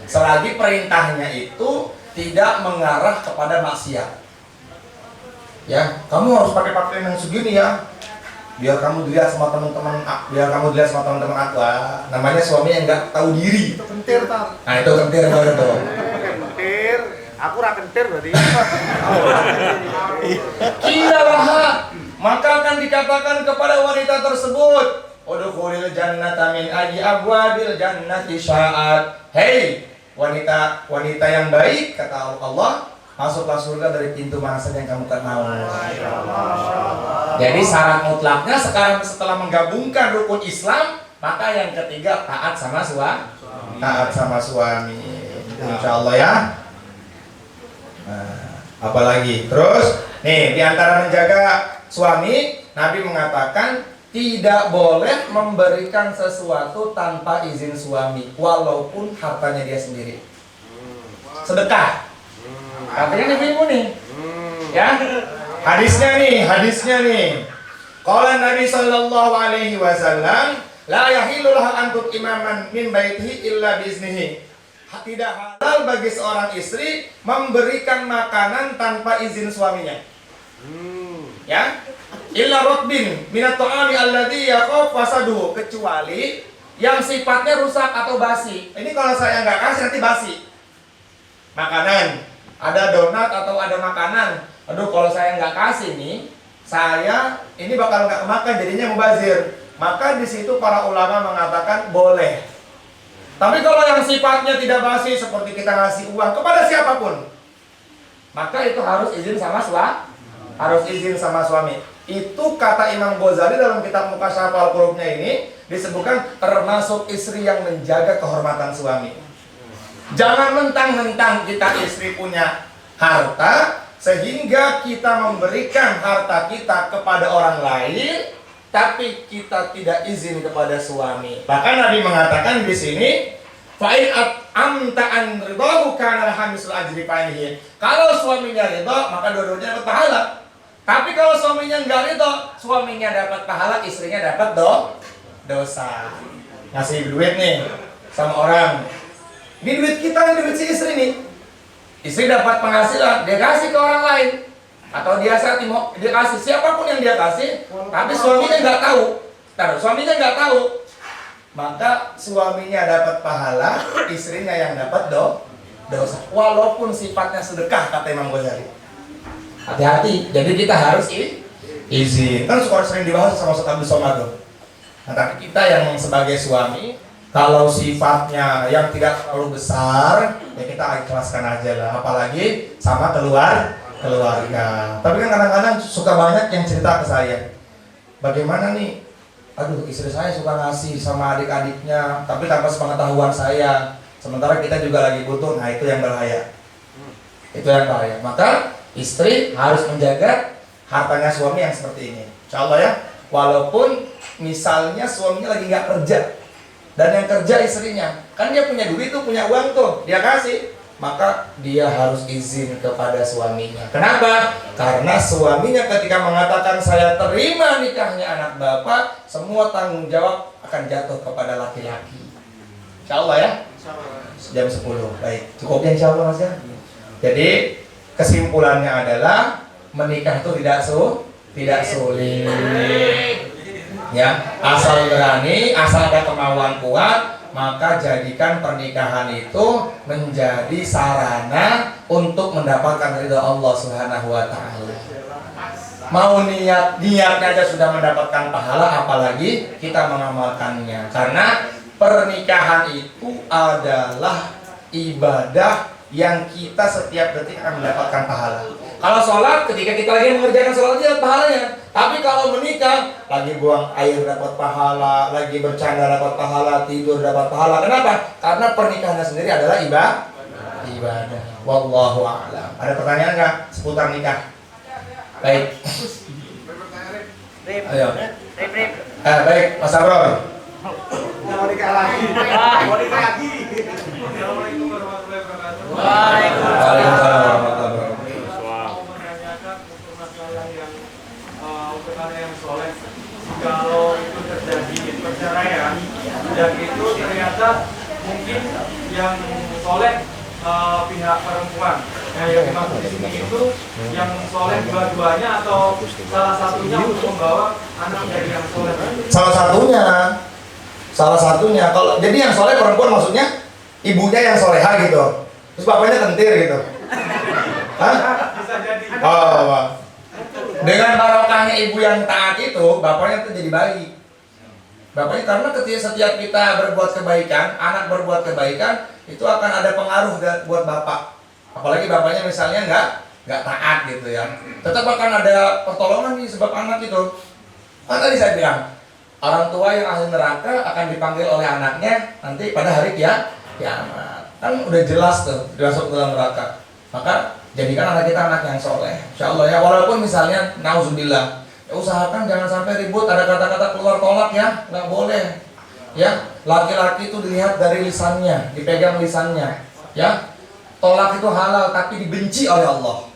Selagi perintahnya itu tidak mengarah kepada maksiat. Ya, kamu harus pakai pakaian yang segini ya. Biar kamu dilihat sama teman-teman aku. Namanya suami yang nggak tahu diri. Itu kentir, Tat. Nah, itu kentir baru tuh. Kentir. Aku ra kentir berarti. Kilalah, maka akan dikatakan kepada wanita tersebut, udkhulil jannata min ayyi abwabil jannati sya'at. Hei, wanita yang baik, kata Allah, masuklah surga dari pintu mana saja yang kamu kenal. Jadi syarat mutlaknya sekarang setelah menggabungkan rukun Islam, maka yang ketiga taat sama suami. Insya Allah ya. Nah, apalagi terus nih diantara menjaga suami, Nabi mengatakan tidak boleh memberikan sesuatu tanpa izin suami, walaupun hartanya dia sendiri. Sedekah. Artinya ibu nih. Ya. Hadisnya nih. Qala Nabi sallallahu alaihi wasallam, la yahillu lahu an tuqimaman min baitihi illa biiznihi. Tidak halal bagi seorang istri memberikan makanan tanpa izin suaminya. Ya. Illa rotbin minat ta'ami alladhi yakhaf fasaduhu, kecuali yang sifatnya rusak atau basi. Ini kalau saya nggak kasih nanti basi. Makanan, ada donat atau ada makanan. Aduh, kalau saya nggak kasih nih, saya ini bakal nggak kemakan, jadinya mubazir. Maka di situ para ulama mengatakan boleh. Tapi kalau yang sifatnya tidak basi, seperti kita ngasih uang kepada siapapun, maka itu harus izin sama suami. Itu kata Imam Ghazali dalam kitab Mukasyafal Qulubnya ini disebutkan termasuk istri yang menjaga kehormatan suami. Jangan mentang-mentang kita istri punya harta sehingga kita memberikan harta kita kepada orang lain, tapi kita tidak izin kepada suami. Bahkan Nabi mengatakan di sini, fa'in amta an ridahu kana hamisul ajri fa'inihi. Kalau suaminya ridho, maka dua-duanya dapat pahala. Tapi kalau suaminya enggak ridho, suaminya dapat pahala, istrinya dapat dosa. Ngasih duit nih sama orang. Ini duit kita, ini duit si istri nih. Istri dapat penghasilan, dia kasih ke orang lain. Atau dia kasih siapapun yang dia kasih, tapi suaminya nggak tahu. Suaminya nggak tahu. Maka suaminya dapat pahala, istrinya yang dapat dosa. Walaupun sifatnya sedekah, kata Imam Ghazali. Hati-hati, jadi kita harus izin. Kan suka sering dibahas sama Ustaz Abdul Somad. Nah, tapi kita yang sebagai suami, kalau sifatnya yang tidak terlalu besar, ya kita ikhlaskan aja lah. Apalagi sama keluarga. Tapi kan kadang-kadang suka banyak yang cerita ke saya. Bagaimana nih? Aduh, istri saya suka ngasih sama adik-adiknya, tapi tanpa sepengetahuan saya. Sementara kita juga lagi butuh. Nah, itu yang bahaya. Itu yang bahaya. Maka istri harus menjaga hartanya suami yang seperti ini. Insya Allah ya. Walaupun misalnya suaminya lagi nggak kerja, dan yang kerja istrinya, kan dia punya duit tuh, punya uang tuh, dia kasih, maka dia harus izin kepada suaminya. Kenapa? Karena suaminya ketika mengatakan saya terima nikahnya anak bapak, semua tanggung jawab akan jatuh kepada laki-laki. Insya Allah ya. Jam 10. Baik, cukup ya insya Allah mas ya. Jadi kesimpulannya adalah menikah itu tidak sulit. Ya, asal berani, asal ada kemauan kuat, maka jadikan pernikahan itu menjadi sarana untuk mendapatkan ridha Allah Subhanahu wa taala. Mau niatnya aja sudah mendapatkan pahala, apalagi kita mengamalkannya. Karena pernikahan itu adalah ibadah yang kita setiap detik akan mendapatkan pahala. Kalau sholat, ketika kita lagi mengerjakan sholat dapat pahalanya. Tapi kalau menikah, lagi buang air dapat pahala, lagi bercanda dapat pahala, tidur dapat pahala. Kenapa? Karena pernikahannya sendiri adalah ibadah. Wallahu a'lam. Ada pertanyaan nggak seputar nikah? Baik. Ayo. Baik, Mas Abrol. Mau nikah lagi. Mau nikah lagi. Assalamualaikum warahmatullahi wabarakatuh. Waalaikumsalam warahmatullahi wabarakatuh. Yang soleh, kalau itu terjadi perceraian dan itu ternyata mungkin yang soleh pihak perempuan. Nah, yang dimaksud di sini itu yang soleh dua-duanya atau salah satunya untuk membawa anak dari yang soleh? Salah satunya. Kalau jadi yang soleh perempuan maksudnya ibunya yang soleha gitu. Terus bapaknya kentir gitu. Hah? Bisa jadi. Oh. Dengan barokahnya ibu yang taat itu, bapaknya tuh jadi baik. Bapaknya karena ketika setiap kita berbuat kebaikan, anak berbuat kebaikan, itu akan ada pengaruh buat bapak. Apalagi bapaknya misalnya nggak taat gitu ya. Tetap akan ada pertolongan nih sebab anak itu. Kan tadi saya bilang, orang tua yang ahli neraka akan dipanggil oleh anaknya nanti pada hari kiamat. Kan udah jelas tuh, masuk ke dalam neraka. Maka jadikan anak kita anak yang soleh, insya Allah ya. Walaupun misalnya nauzubillah, ya usahakan jangan sampai ribut, ada kata-kata keluar tolak ya, nggak boleh. Ya, laki-laki itu dilihat dari lisannya, dipegang lisannya. Ya, tolak itu halal tapi dibenci oleh Allah.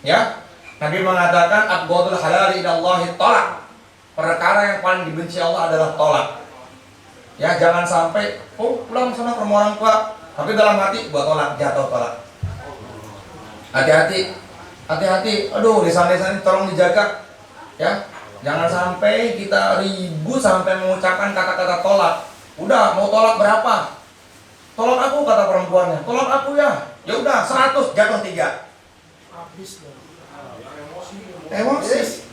Ya, Nabi mengatakan abghadul halali ilallahi tolak. Perkara yang paling dibenci Allah adalah tolak. Ya, jangan sampai pulang sana ke rumah orang tua, tapi dalam hati buat tolak, jatuh tolak. Hati-hati. Aduh, lisan-lisan ini tolong dijaga. Ya, jangan sampai kita ribut sampai mengucapkan kata-kata tolak. Udah, mau tolak berapa? Tolak aku, kata perempuannya. Tolak aku ya. Ya udah, 100 jatuh 3. Habis dong. Emosi.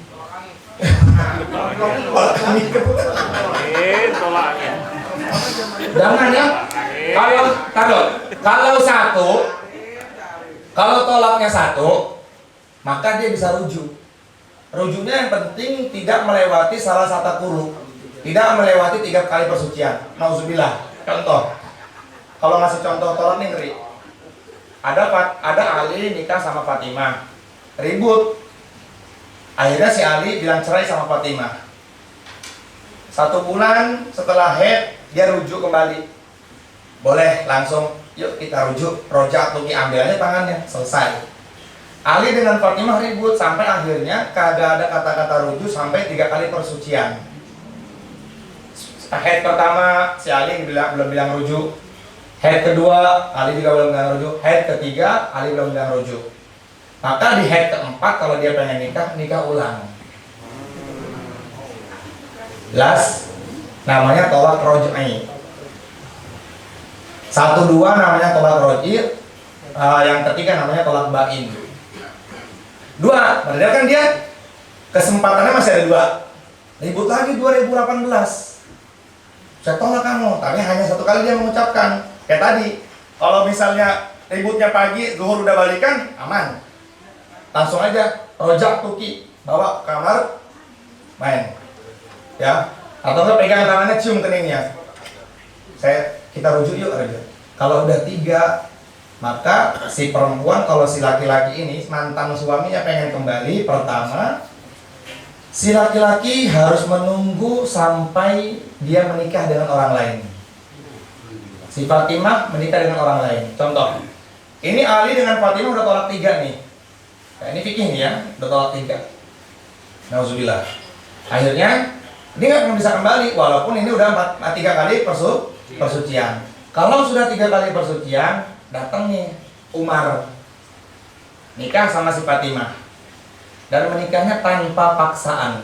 Tolaknya. Jangan ya. Kalau tolaknya 1, maka dia bisa rujuk. Rujuknya yang penting tidak melewati salah satu kuru, tidak melewati 3 kali persucian. Nauzubillah. Contoh, kalau ngasih contoh tolong nih ngeri. Ada Ali nikah sama Fatimah, ribut. Akhirnya si Ali bilang cerai sama Fatimah. 1 bulan setelah haid dia rujuk kembali. Boleh langsung, yuk kita rujuk, rojak tuki, ambil aja tangannya, selesai. Ali dengan Fatimah ribut sampai akhirnya kagak ada kata-kata rujuk sampai 3 kali persucian. Haid pertama si Ali belum bilang rujuk. Haid kedua Ali juga belum bilang rujuk. Haid ketiga Ali belum bilang rujuk. Maka di haid keempat kalau dia pengen nikah ulang. Jelas? Namanya tolak roj'i. 1, 2 namanya tolak roj'i. Yang ketiga namanya tolak bain. 2, padahal kan dia kesempatannya masih ada 2. Ribut lagi 2018. Saya tolak kamu, tapi hanya 1 kali dia mengucapkan. Kayak tadi, kalau misalnya ributnya pagi, zuhur udah balikan, aman. Langsung aja rojak tuki, bawa ke kamar, main. Ya, atau enggak pegang tangannya, cium keningnya. Kita rujuk yuk aja. Kalau udah 3, maka si perempuan, kalau si laki-laki ini mantan suaminya pengen kembali, pertama si laki-laki harus menunggu sampai dia menikah dengan orang lain. Si Fatimah menikah dengan orang lain. Contoh, ini Ali dengan Fatimah udah tolak 3 nih. Nah, ini fikih nih ya, udah tolak 3. Nauzubillah. Akhirnya dia nggak bisa kembali, walaupun ini udah 3 kali persucian. Kalau sudah 3 kali persucian, datang nih Umar nikah sama si Fatimah, dan menikahnya tanpa paksaan.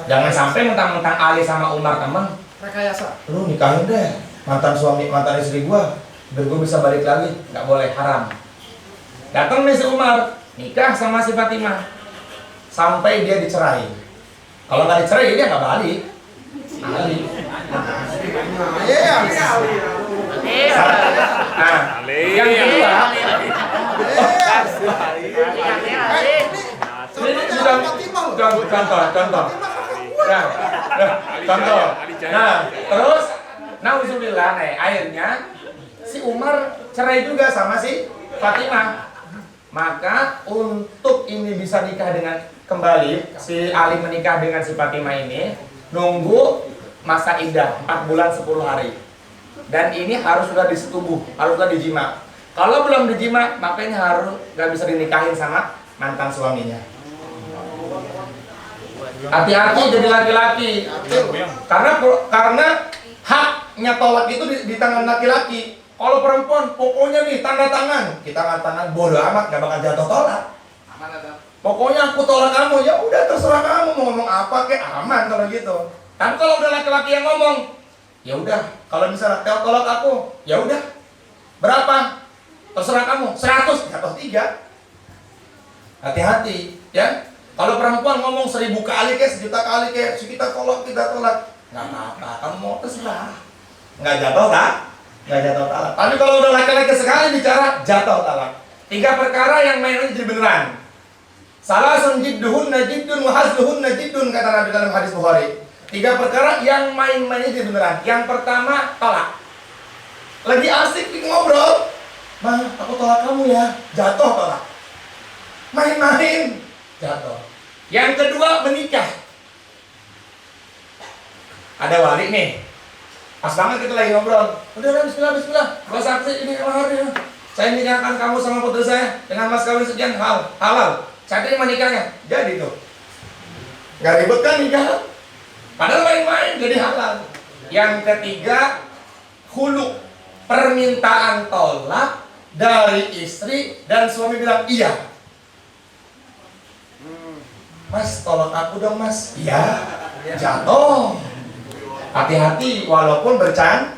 Jangan sampai mentang-mentang Ali sama Umar teman, Rekayasa. lu nikahin deh mantan istri gua, biar gua bisa balik lagi. Nggak boleh, haram. Datang nih si Umar nikah sama si Fatimah sampai dia dicerai. Kalau nggak dicerai dia nggak balik. Ali. Nah, yang kedua, contoh. Nah, terus nauzubillah, akhirnya si Umar cerai juga sama si Fatimah. Maka untuk ini bisa nikah dengan kembali, si Ali menikah dengan si Fatimah ini, nunggu masa iddah 4 bulan 10 hari. Dan ini harus sudah disetubuh, harus sudah dijima. Kalau belum dijima, maka ini harus nggak bisa dinikahin sama mantan suaminya. Hati-hati jadi laki-laki. Karena haknya tolak itu di tangan laki-laki. Kalau perempuan, pokoknya nih tanda tangan, kita nggak tangan, bodoh amat, nggak bakal jatuh tolak. Pokoknya aku tolak kamu, ya udah terserah kamu mau ngomong apa kek, aman kalau gitu. Tapi kalau udah laki-laki yang ngomong, ya udah, kalau misalnya tolak aku, ya udah, berapa? Terserah kamu, 100 jatuh 3. Hati-hati, ya. Kalau perempuan ngomong 1000 kali kek, 1.000 kali kek, kita tolak, nggak apa-apa, kamu mau terserah, nggak jatuh tak? Nggak jatuh talak. Tapi kalau udah laki-laki sekali bicara, jatuh talak. 3 perkara yang mainnya jadi beneran. Salasun jidduhunna jiddun wa hazluhunna jiddun, kata Nabi dalam hadis Bukhari. 3 perkara yang main-mainnya jadi beneran. Yang pertama, tolak. Lagi asik ngobrol, "Ma, aku tolak kamu ya." Jatuh tolak. Main-main, jatuh. Yang kedua, menikah. Ada wali nih. Pas banget kita lagi ngobrol. Udah, bismillah. Gua saksi ini maharnya. Saya nikahkan kamu sama putri saya dengan mas kawin sekian, halal. Saya terima nikahnya. Jadi tuh. Gak ribet kan nikah? Padahal main-main jadi halal. Yang ketiga, hulu. Permintaan tolak dari istri dan suami bilang iya. Mas, tolak aku dong mas. Iya. Jatuh. Hati-hati, walaupun bercanda,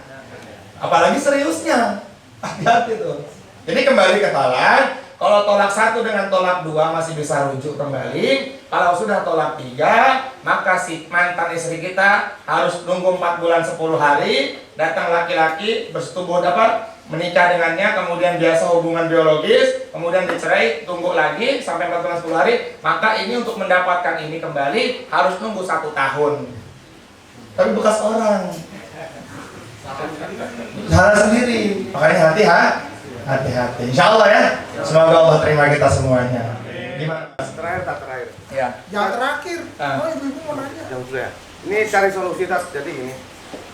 apalagi seriusnya. Hati-hati tuh. Jadi kembali ke tolak. Kalau tolak 1 dengan tolak 2 masih bisa rujuk kembali. Kalau sudah tolak 3, maka si mantan istri kita harus nunggu 4 bulan 10 hari. Datang laki-laki bersetubuh dapat menikah dengannya, kemudian biasa hubungan biologis, kemudian dicerai, tunggu lagi sampai 4 bulan 10 hari, maka ini untuk mendapatkan ini kembali harus nunggu 1 tahun. Tapi bekas orang, salah sendiri, makanya hati-hati. Insya Allah ya, semoga Allah terima kita semuanya. Gimana? Terakhir. Ya. Yang terakhir. Ah. Oh, ibu mau nanya. Yang sudah. Ini cari solusi tas. Jadi ini,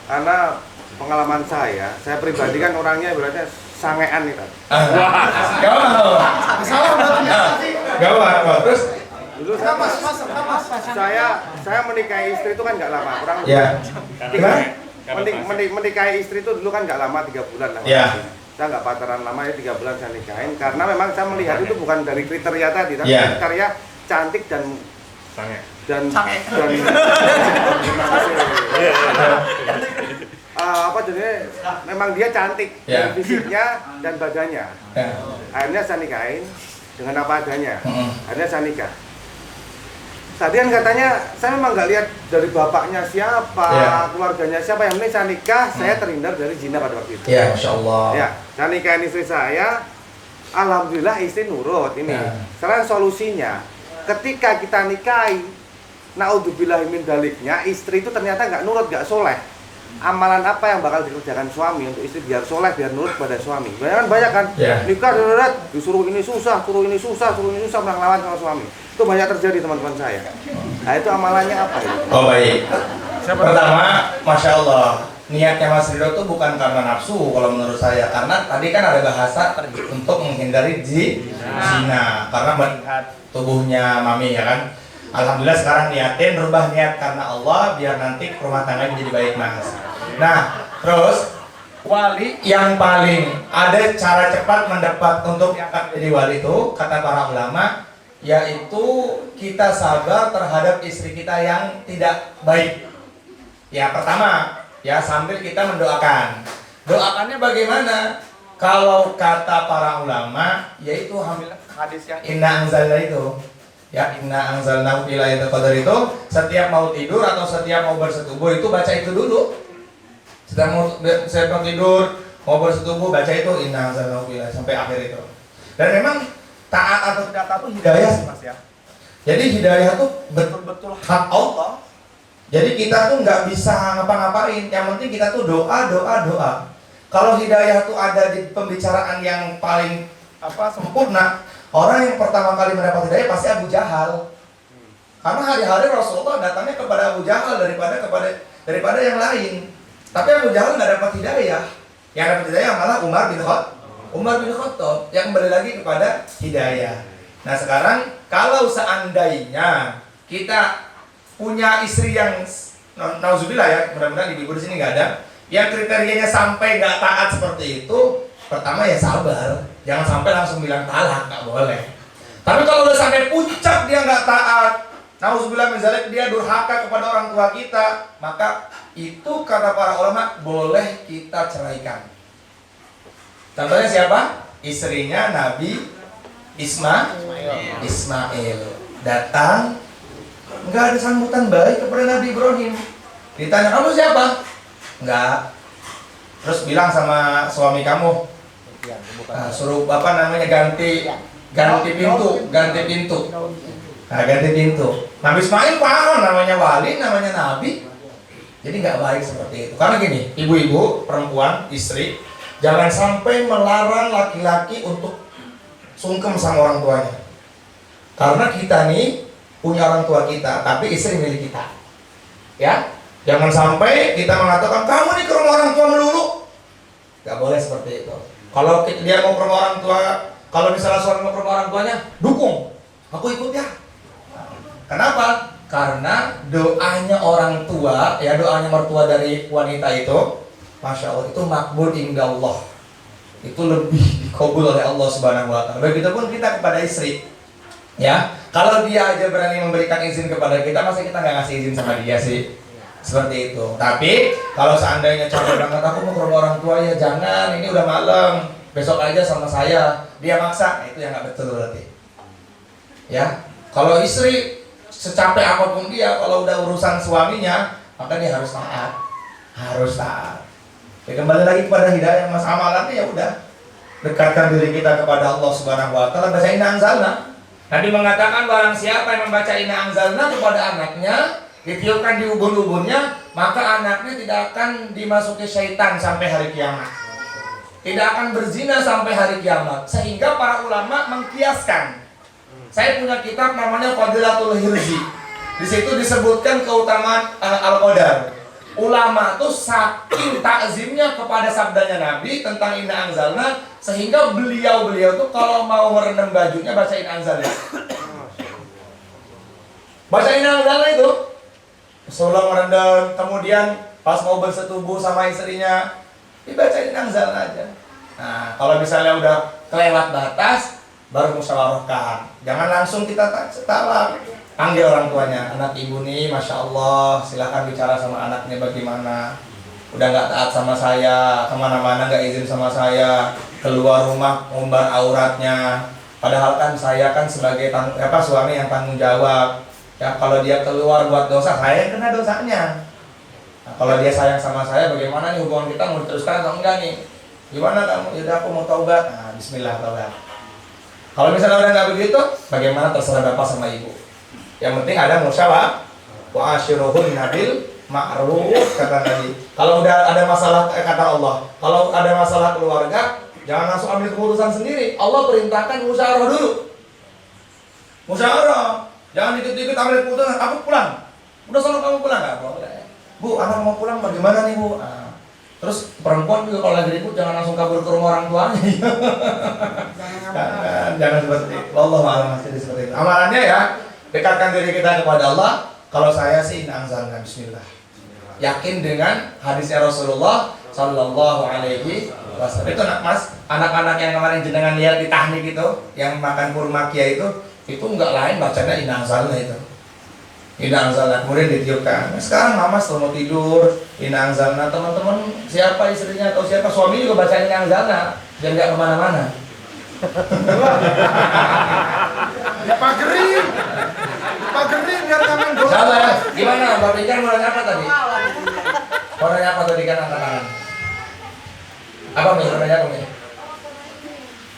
karena pengalaman saya pribadi kan orangnya berarti sangean nih tas. Wah, gak apa. Salah berarti. Gak apa. Terus Dulu saya menikahi istri itu kan nggak lama, kurang ya. menikahi istri itu dulu kan nggak lama, 3 bulan lah. Ya. Saya nggak pacaran lama ya, 3 bulan saya nikahin karena memang saya melihat itu bukan dari kriteria tadi, tapi Ya. kriteria cantik dan apa jadinya memang dia cantik Ya. dari fisiknya dan badannya. Ya. Akhirnya saya nikahin dengan apa adanya. Mm-mm. Akhirnya saya nikah. Tadi kan katanya saya memang nggak lihat dari bapaknya siapa, Ya. keluarganya siapa. Yang penting saya nikah, saya terhindar dari zina pada waktu itu. Ya, Masya Allah. Ya, saya nikahin istri saya. Alhamdulillah istri nurut ini. Ya. Sekarang solusinya, ketika kita nikahi, naudzubillah min daliknya, istri itu ternyata nggak nurut, nggak soleh. Amalan apa yang bakal dikerjakan suami untuk istri biar soleh, biar nurut pada suami? Banyak kan? Ya. Nikah disuruh ini susah, suruh ini susah, melawan sama suami. Itu banyak terjadi teman-teman saya. Nah itu amalannya apa ya? Oh baik. Pertama, Masya Allah, niatnya Mas Ridho itu bukan karena nafsu kalau menurut saya. Karena tadi kan ada bahasa untuk menghindari zina. Karena melihat tubuhnya Mami ya kan. Alhamdulillah sekarang niatin, rubah niat karena Allah biar nanti rumah tangga menjadi baik Mas. Nah, terus wali yang paling ada cara cepat mendapat untuk diangkat jadi wali itu kata para ulama, yaitu kita sabar terhadap istri kita yang tidak baik. Ya pertama, ya sambil kita mendoakan. Doakannya bagaimana? Kalau kata para ulama, yaitu ambil hadis yang inna anzalna itu. Ya inna anzalna fi lailatul qadar itu setiap mau tidur atau setiap mau bersetubuh itu baca itu dulu. Setiap mau tidur, mau bersetubuh baca itu inna anzalna fi sampai akhir itu. Dan memang taat atau tidak taat itu hidayah sih Mas ya. Jadi hidayah itu betul-betul hak Allah. Jadi kita tuh nggak bisa ngapa-ngapain. Yang penting kita tuh doa. Kalau hidayah tuh ada di pembicaraan yang paling sempurna, orang yang pertama kali mendapat hidayah pasti Abu Jahal. Karena hari-hari Rasulullah datangnya kepada Abu Jahal daripada yang lain. Tapi Abu Jahal nggak dapat hidayah. Yang dapat hidayah malah Umar bin Khattab yang kembali lagi kepada hidayah. Nah sekarang kalau seandainya kita punya istri yang nauzubillah ya, mudah-mudahan ibu-ibu di sini nggak ada, yang kriterianya sampai nggak taat seperti itu, pertama ya sabar, jangan sampai langsung bilang talak, nggak boleh. Tapi kalau udah sampai puncak dia nggak taat, nauzubillah misalnya dia durhaka kepada orang tua kita, maka itu kata para ulama boleh kita ceraikan. Contohnya siapa? Istrinya Nabi Ismail datang, nggak ada sambutan baik kepada Nabi Ibrahim. Ditanya, kamu siapa? Nggak. Terus bilang sama suami kamu, suruh ganti pintu. Nah, ganti pintu. Nabi Ismail paham namanya wali, namanya Nabi. Jadi nggak baik seperti itu. Karena gini, ibu-ibu, perempuan, istri, jangan sampai melarang laki-laki untuk sungkem sama orang tuanya. Karena kita nih punya orang tua kita, tapi istri milik kita. Ya, jangan sampai kita mengatakan kamu nih ke rumah orang tua melulu. Gak boleh seperti itu. Kalau dia mau ke rumah orang tua, kalau misalnya suami mau ke rumah orang tuanya, dukung, aku ikut ya. Kenapa? Karena doanya orang tua, ya doanya mertua dari wanita itu, Masya Allah itu makbul indallah. Itu lebih dikabul oleh Allah Subhanahu wa taala. Begitupun kita kepada istri. Ya, kalau dia aja berani memberikan izin kepada kita, masa kita nggak ngasih izin sama dia sih? Seperti itu. Tapi kalau seandainya cowok banget aku mau ke rumah orang tua, ya jangan, ini udah malam, besok aja sama saya. Dia maksa, itu yang nggak betul berarti. Ya, kalau istri secapek apapun dia, kalau udah urusan suaminya, maka dia harus taat. Ya kembali lagi kepada hidayah mas, amalannya ya udah dekatkan diri kita kepada Allah Subhanahu wa taala, baca inna anzalna. Nabi mengatakan barang siapa yang membaca inna anzalna kepada anaknya, ditiupkan di ubun-ubunnya, maka anaknya tidak akan dimasuki syaitan sampai hari kiamat. Tidak akan berzina sampai hari kiamat. Sehingga para ulama mengkiaskan. Saya punya kitab namanya Fadilatul Hirzi. Di situ disebutkan keutamaan al-qadar. Ulama tuh saking takzimnya kepada sabdanya Nabi tentang inna anzalna, sehingga beliau tuh kalau mau merendam bajunya baca inna anzalna. Baca inna anzalna itu sebelum merendam, kemudian pas mau bersetubuh sama istrinya dibaca inna anzalna aja. Nah, kalau misalnya udah kelewat batas baru musyawarahkan. Jangan langsung kita talak. Panggil orang tuanya, anak ibu nih, masya Allah, silahkan bicara sama anaknya bagaimana. Udah nggak taat sama saya, kemana-mana nggak izin sama saya, keluar rumah ngumbar auratnya. Padahal kan saya kan sebagai suami yang tanggung jawab. Ya kalau dia keluar buat dosa, saya yang kena dosanya. Nah, kalau dia sayang sama saya, bagaimana nih hubungan kita mau diteruskan atau enggak nih? Gimana kamu? Yaudah aku mau taubat. Nah, Bismillah taubat. Kalau misalnya udah nggak begitu, bagaimana terserah bapak sama ibu. Yang penting ada musyawarah, wa ashiruhun nabil ma'ruf kata Nabi. Kalau udah ada masalah kata Allah, kalau ada masalah keluarga, jangan langsung ambil keputusan sendiri. Allah perintahkan musyawarah dulu. Musyawarah, jangan dikit-dikit ambil keputusan. Aku pulang. Udah sono kamu pulang nggak? Boleh. Bu, anak mau pulang bagaimana nih bu? Nah, terus perempuan juga kalau lagi ribut jangan langsung kabur ke rumah orang tuanya. Jangan seperti itu. Allah malam masih seperti itu. Amalannya ya, dekatkan diri kita kepada Allah. Kalau saya sih anzalna bismillah. Yakin dengan hadisnya Rasulullah Sallallahu Alaihi Wasallam. Itu mas, anak-anak yang kemarin jenengan lihat di tahnik itu, yang makan kurma kia itu enggak lain bacanya inna anzalna itu. Inna anzalna, kemudian ditiupkan. Nah, sekarang mama setelah mau tidur, inna anzalna, teman-teman siapa istrinya atau siapa suami juga baca inna anzalna, biar nggak kemana-mana. Pagerin biar jangan dosa. Salah ya. Gimana? Mbak Ikan mau nanya apa tadi? Mau nanya apa tadi kan angkat tangan? Apa Mi? Mau nanya apa Mi?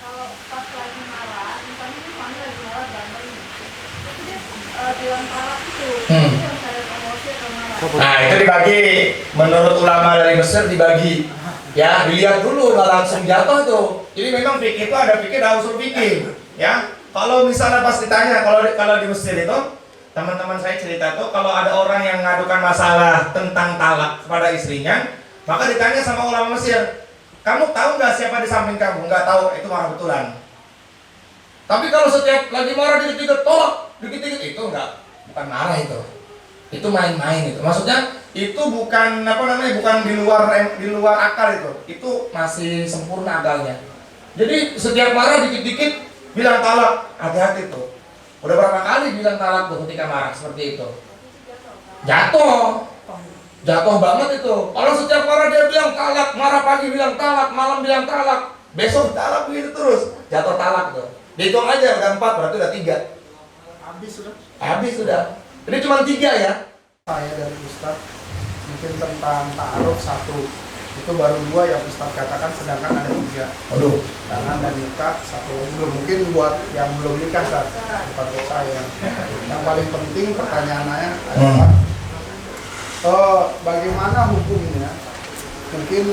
Kalau pas lagi marah, misalnya suami lagi marah berantem, itu dia bilang talak itu, yang saya emosi atau marah. Nah itu dibagi. Menurut ulama dari Mesir dibagi. Ya dilihat dulu, nggak langsung jatuh tuh. Jadi memang fikih itu ada fikih, ada usul fikih. Ya kalau misalnya pas ditanya, kalau di Mesir itu teman-teman saya cerita tuh, kalau ada orang yang mengadukan masalah tentang talak kepada istrinya, maka ditanya sama ulama Mesir, kamu tahu nggak siapa di samping kamu? Nggak tahu, itu marah betulan. Tapi kalau setiap lagi marah dikit-dikit tolak, dikit-dikit itu bukan marah itu main-main itu. Maksudnya itu bukan bukan di luar akal itu masih sempurna akalnya. Jadi setiap marah dikit-dikit bilang talak, hati-hati tuh. Udah berapa kali bilang talak tuh ketika marah seperti itu? Jatuh banget itu. Kalau setiap marah dia bilang talak, marah pagi bilang talak, malam bilang talak, besok talak begitu terus, jatuh talak tuh. Dihitung aja udah 4, berarti udah 3. Habis sudah. Ini cuma 3 ya. Saya dari Ustadz mungkin tentang ta'aruf 1 itu baru 2 yang Ustadz katakan, sedangkan ada 3. Aduh. Tangan dan nikah 1 belum. Mungkin buat yang belum nikah Ustadz, bukan buat saya. Yang paling penting pertanyaannya adalah bagaimana hukumnya? Mungkin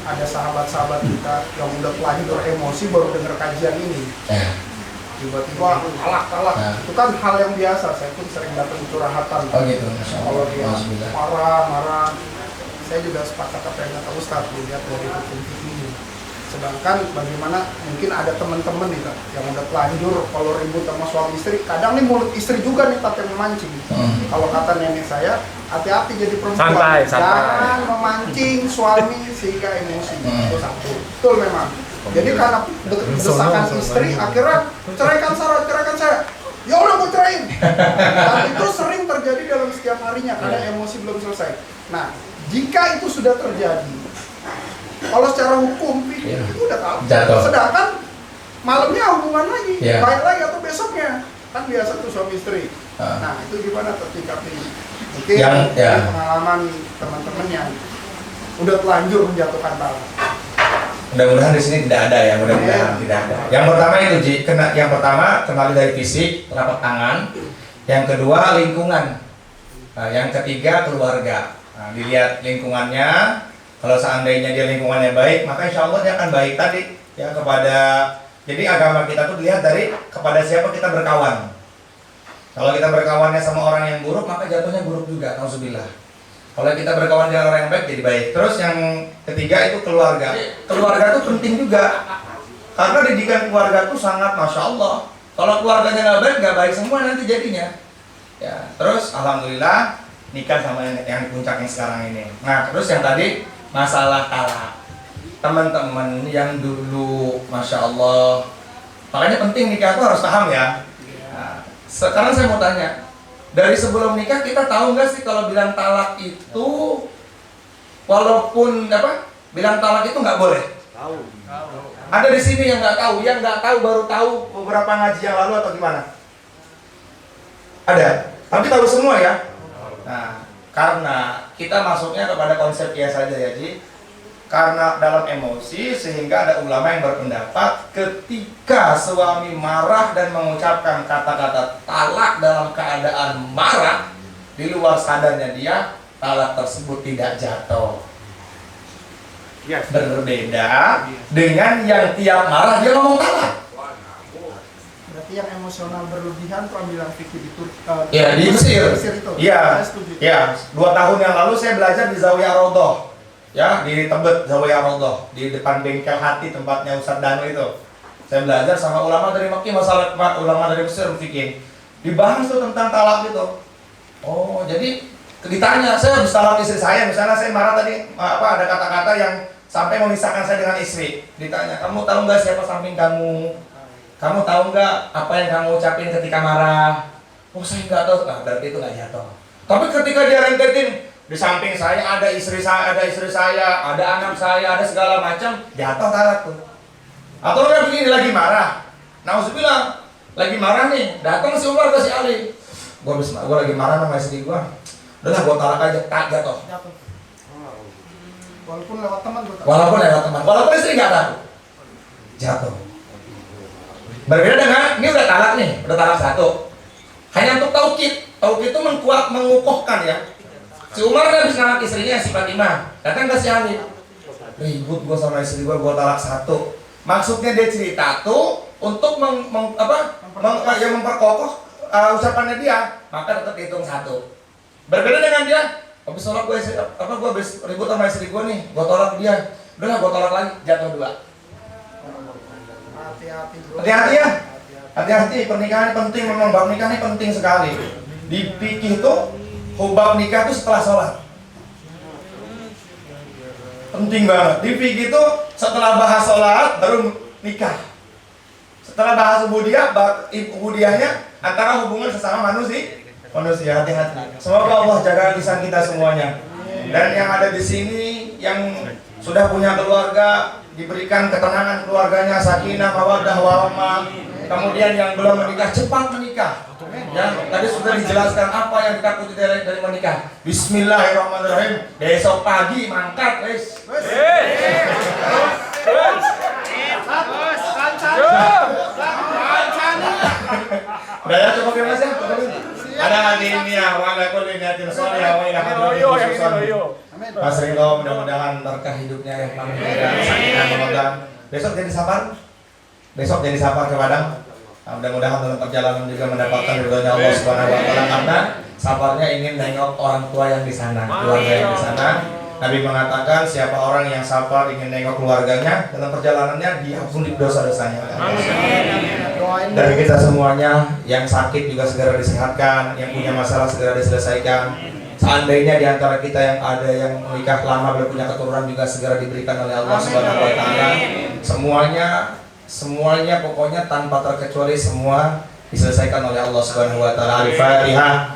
ada sahabat-sahabat kita yang udah terlanjur emosi baru dengar kajian ini, tiba-tiba talak. Itu kan hal yang biasa. Saya pun sering dapat curhatan. Oh gitu. Kalau dia marah, saya juga sepakat apa yang kata Ustadz, lihat dari hukum ini. Sedangkan bagaimana mungkin ada teman-teman nih Kak, yang udah telanjur kalau ribut sama suami istri, kadang nih mulut istri juga nih Kak yang memancing. Kalau kata nenek saya, hati-hati jadi perempuan. Santai. Jangan memancing suami sehingga emosi. Itu satu. Betul memang. Jadi karena desakan istri, akhirnya ceraikan saya. Ya udah mau ceraiin. Dan itu sering terjadi dalam setiap harinya karena emosi belum selesai. Nah, jika itu sudah terjadi, kalau secara hukum itu udah tahu. Sedangkan malamnya hubungan lagi, baik lagi atau besoknya, kan biasa tuh suami istri. Nah itu gimana ketika ini? Mungkin pengalaman teman-teman yang udah telanjur menjatuhkan talak. Mudah-mudahan di sini tidak ada ya, mudah-mudahan tidak ada. Yang pertama itu Ji, yang pertama kenali dari fisik, telapak tangan. Yang kedua lingkungan. Nah, yang ketiga keluarga. Nah, dilihat lingkungannya. Kalau seandainya dia lingkungannya baik, maka insya Allah dia akan baik tadi ya kepada. Jadi agama kita tuh dilihat dari kepada siapa kita berkawan. Kalau kita berkawannya sama orang yang buruk, maka jatuhnya buruk juga. Nauzubillah. Kalau kita berkawan dengan orang yang baik, jadi baik. Terus yang ketiga itu keluarga. Keluarga itu penting juga. Karena didikan keluarga itu sangat Masya Allah. Kalau keluarganya nggak baik semua nanti jadinya. Ya, terus alhamdulillah nikah sama yang puncak yang sekarang ini. Nah, terus yang tadi masalah talak. Teman-teman yang dulu Masya Allah. Makanya penting nikah itu harus paham ya. Nah, sekarang saya mau tanya. Dari sebelum nikah kita tahu nggak sih kalau bilang talak itu walaupun bilang talak itu nggak boleh? Tahu. Ada di sini yang nggak tahu baru tahu beberapa ngaji yang lalu atau gimana? Ada, tapi tahu semua ya. Nah, karena kita masuknya kepada konsep ya saja ya Ji. Karena dalam emosi sehingga ada ulama yang berpendapat ketika suami marah dan mengucapkan kata-kata talak dalam keadaan marah di luar sadarnya dia, talak tersebut tidak jatuh. Yes. Berbeda dengan yang tiap marah dia ngomong talak. Berarti yang emosional berlebihan kalau bilang fikih di Turki. Ya di Mesir. itu. Iya. Saya setuju. Ya, 2 tahun yang lalu saya belajar di Zawiyah Rodoh. Ya, di Tebet, Zawiyah Rodoh, di depan bengkel hati tempatnya Ustadz Danu itu. Saya belajar sama ulama dari Mekki, masalah ulama dari Mesir fikih. Dibahas tuh tentang talak itu. Oh, jadi ditanya, saya harus talak istri saya, misalnya saya marah tadi, ada kata-kata yang sampai memisahkan saya dengan istri. Ditanya, kamu tahu nggak siapa samping kamu? Kamu tahu nggak apa yang kamu ucapin ketika marah? Oh, saya nggak tahu. Nah, berarti itu nggak jatuh. Tapi ketika dia rentetin, di samping saya ada istri saya, ada anak saya, ada segala macam, jatuh talak tuh. Atau dia begini lagi marah. Nauzubillah, lagi marah nih, datang si Umar ke si Ali. Gua lagi marah sama istri gua. Udahlah gua talak aja, tak jatuh. Jatuh. Walaupun lewat teman gue. Walaupun istri nggak tahu, jatuh. Berbeda dengan ini udah talak 1. Hanya untuk taukid itu mengukuhkan ya. Si Umar kan habis nalak istrinya si Fatimah, datang ke si Ali. Ribut gua sama istri gua talak 1. Maksudnya dia cerita tuh untuk memperkokoh ucapannya dia, maka tetap dihitung 1. Berbeda dengan dia, habis sholat gua habis ribut sama istri gua nih, gua tolak dia. Udahlah gua tolak lagi, jatuh 2. Hati-hati bro. Hati-hati ya. Hati-hati, pernikahan ini penting, memang bab nikah ini penting sekali. Di fikih itu bab nikah itu setelah sholat. Penting banget. Di fikih itu setelah bahas sholat baru nikah. Setelah bahas ubudiyahnya antara hubungan sesama manusia. Hati-hati. Semoga Allah jaga lisan kita semuanya. Dan yang ada di sini yang sudah punya keluarga diberikan ketenangan keluarganya, sakinah, mawaddah, warahmah. Kemudian yang belum menikah cepat menikah. Ya, tadi sudah dijelaskan apa yang ditakuti dari menikah. Bismillahirrahmanirrahim. Besok pagi mangkat, guys. Udah ya, coba Mas ya. Ada hati ini ya, wa ala kulli niyatin shalihah wa ila Amin. Mas Ringo, mudah-mudahan berkah hidupnya yang paling sakinah mawaddah. Besok jadi safar ke Padang. Nah, mudah-mudahan dalam perjalanan juga mendapatkan ridhonya Allah Subhanahu wa taala karena safarnya ingin nengok orang tua yang di sana, keluarga yang di sana. Nabi mengatakan siapa orang yang safar ingin nengok keluarganya dalam perjalanannya diampuni dosa-dosanya. Dari kita semuanya yang sakit juga segera disehatkan, yang punya masalah segera diselesaikan. Seandainya di antara kita yang ada yang menikah lama belum punya keturunan juga segera diberikan oleh Allah Subhanahu wa taala. Semuanya pokoknya tanpa terkecuali semua diselesaikan oleh Allah Subhanahu wa taala. Al-Fatihah.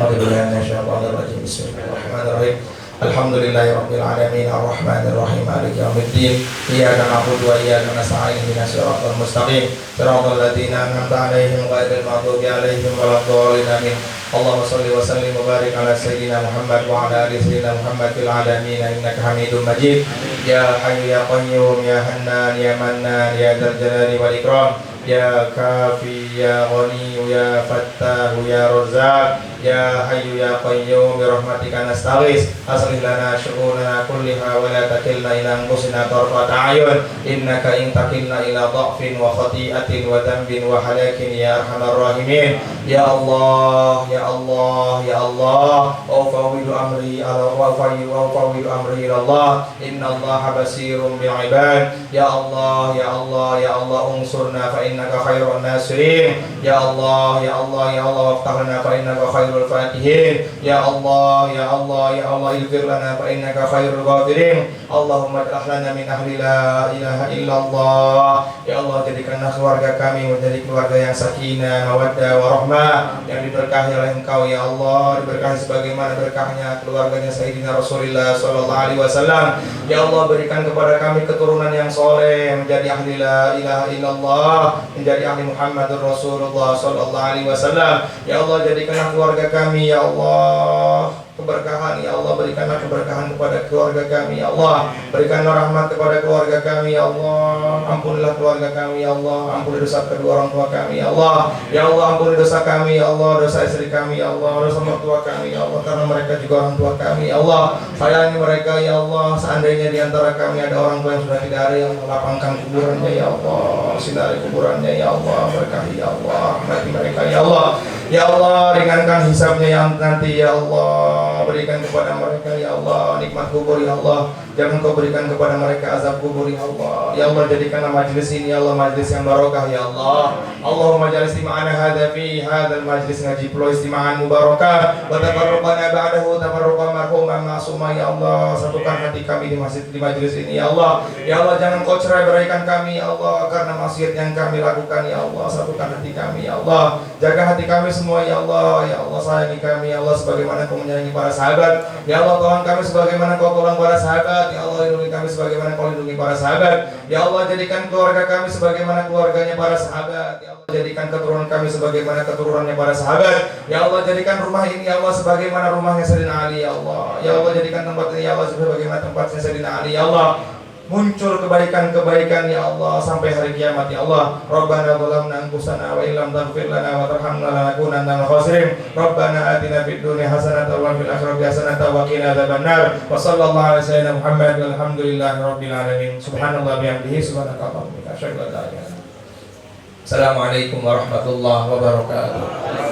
Bismillahirrahmanirrahim. Alhamdulillahirabbil alamin arrahmanir rahim maliki yaumiddin. Iyyaka na'budu wa iyyaka nasta'in ihdinas siratal mustaqim siratal ladzina an'amta 'alaihim ghairil maghdubi 'alaihim waladdallin amin. Allahumma shalli wa sallim wa barik ala sayyidina Muhammad wa ala ali sayyidina Muhammad fil alamin innaka Hamidum Majid. Ya Hayyu ya Qayyum ya Hannan ya Mannan ya Dzal Jalali wal Ikram. Ya Kafi ya Ghani ya Fattah ya Razzaq ya Hayyu ya Qayyum bi rahmatika nastaghis aslih lana syu'unana kullaha wa la takilna ila anfusina tarfata ayun innaka in takilna ila dha'fin wa khati'atin wa dhanbin wa halakin ya arhamar rahimin. Ya Allah ya Allah ya Allah awfawidu amri ala awfawidu amri ila Allah innallaha basirun bil ibad. Ya Allah ya Allah ya Allah unsurna fa innaka khairun nasirin. Ya Allah ya Allah ya Allah waftah lana fa innaka khairul fatihin. Ya Allah ya Allah ya Allah ighfir lana fa innaka khairul ghafirin. Allahumma ij'al lana min ahli la ilaha illallah. Ya Allah jadikanlah keluarga kami menjadi keluarga yang sakinah mawaddah warahmah, yang diberkahi oleh Engkau ya Allah, diberkahi sebagaimana berkahnya keluarganya Sayyidina Rasulullah sallallahu alaihi wasallam. Ya Allah berikan kepada kami keturunan yang soleh, menjadi ahli la ilaha illallah, menjadi ahli Muhammadur Rasulullah sallallahu alaihi wasallam. Ya Allah jadikanlah keluarga kami ya Allah keberkahan ya Allah, berikanlah keberkahan kepada keluarga kami ya Allah, berikanlah rahmat kepada keluarga kami ya Allah, ampunilah keluarga kami ya Allah, ampuni dosa kedua orang tua kami ya Allah, ya Allah ampuni dosa kami ya Allah, dosa istri kami ya Allah, dosa mertua kami ya Allah, karena mereka juga orang tua kami ya Allah, sayangi mereka ya Allah. Seandainya di antara kami ada orang tua yang sudah tidak ada, yang lapangkan kuburannya ya Allah, sinari kuburannya ya Allah, berkahi ya Allah, rahmati mereka ya Allah. Ya Allah ringankan hisabnya yang nanti ya Allah, berikan kepada mereka ya Allah nikmat kubur ya Allah, jangan kau berikan kepada mereka azab kubur ya Allah. Ya Allah jadikanlah majlis ini ya Allah majlis yang barokah ya Allah. Allahumma ja'al istima'ana hadza fi hadzal majlis ngaji pulau istima'an mubarakah wa tabarrukana ba'dahu tabarrukan marhumah ma'sumah ya Allah. Satukan hati kami di masjid di majlis ini ya Allah. Ya Allah jangan kau cerai-beraikan kami ya Allah karena maksiat yang kami lakukan ya Allah. Satukan hati kami ya Allah, jaga hati kami semua ya Allah. Ya Allah sayangi kami ya Allah sebagaimana kau menyayangi para sahabat. Ya Allah tolong kami sebagaimana kau tolong para sahabat. Ya Allah lindungi kami sebagaimana kau lindungi para sahabat. Ya Allah jadikan keluarga kami sebagaimana keluarganya para sahabat. Ya Allah jadikan keturunan kami sebagaimana keturunannya para sahabat. Ya Allah jadikan rumah ini ya Allah sebagaimana rumahnya Sayyidina Ali ya Allah. Ya Allah jadikan tempat ini ya Allah sebagaimana tempatnya Sayyidina Ali ya Allah. Muncul kebaikan-kebaikan ya Allah sampai hari kiamat ya Allah. Rabbana zalamna anfusana wa illam taghfir lana wa tarhamna lanakunanna minal khasirin. Rabbana atina fid dunya hasanatan wa fil akhirati hasanatan wa qina adzabannar. Wa sallallahu alaihi wasallam Muhammad walhamdulillahi rabbil alamin. Subhanallah bihamdihi subhanakallahumma wa bihamdika asyhadu an la ilaha illa anta. Assalamualaikum warahmatullahi wabarakatuh.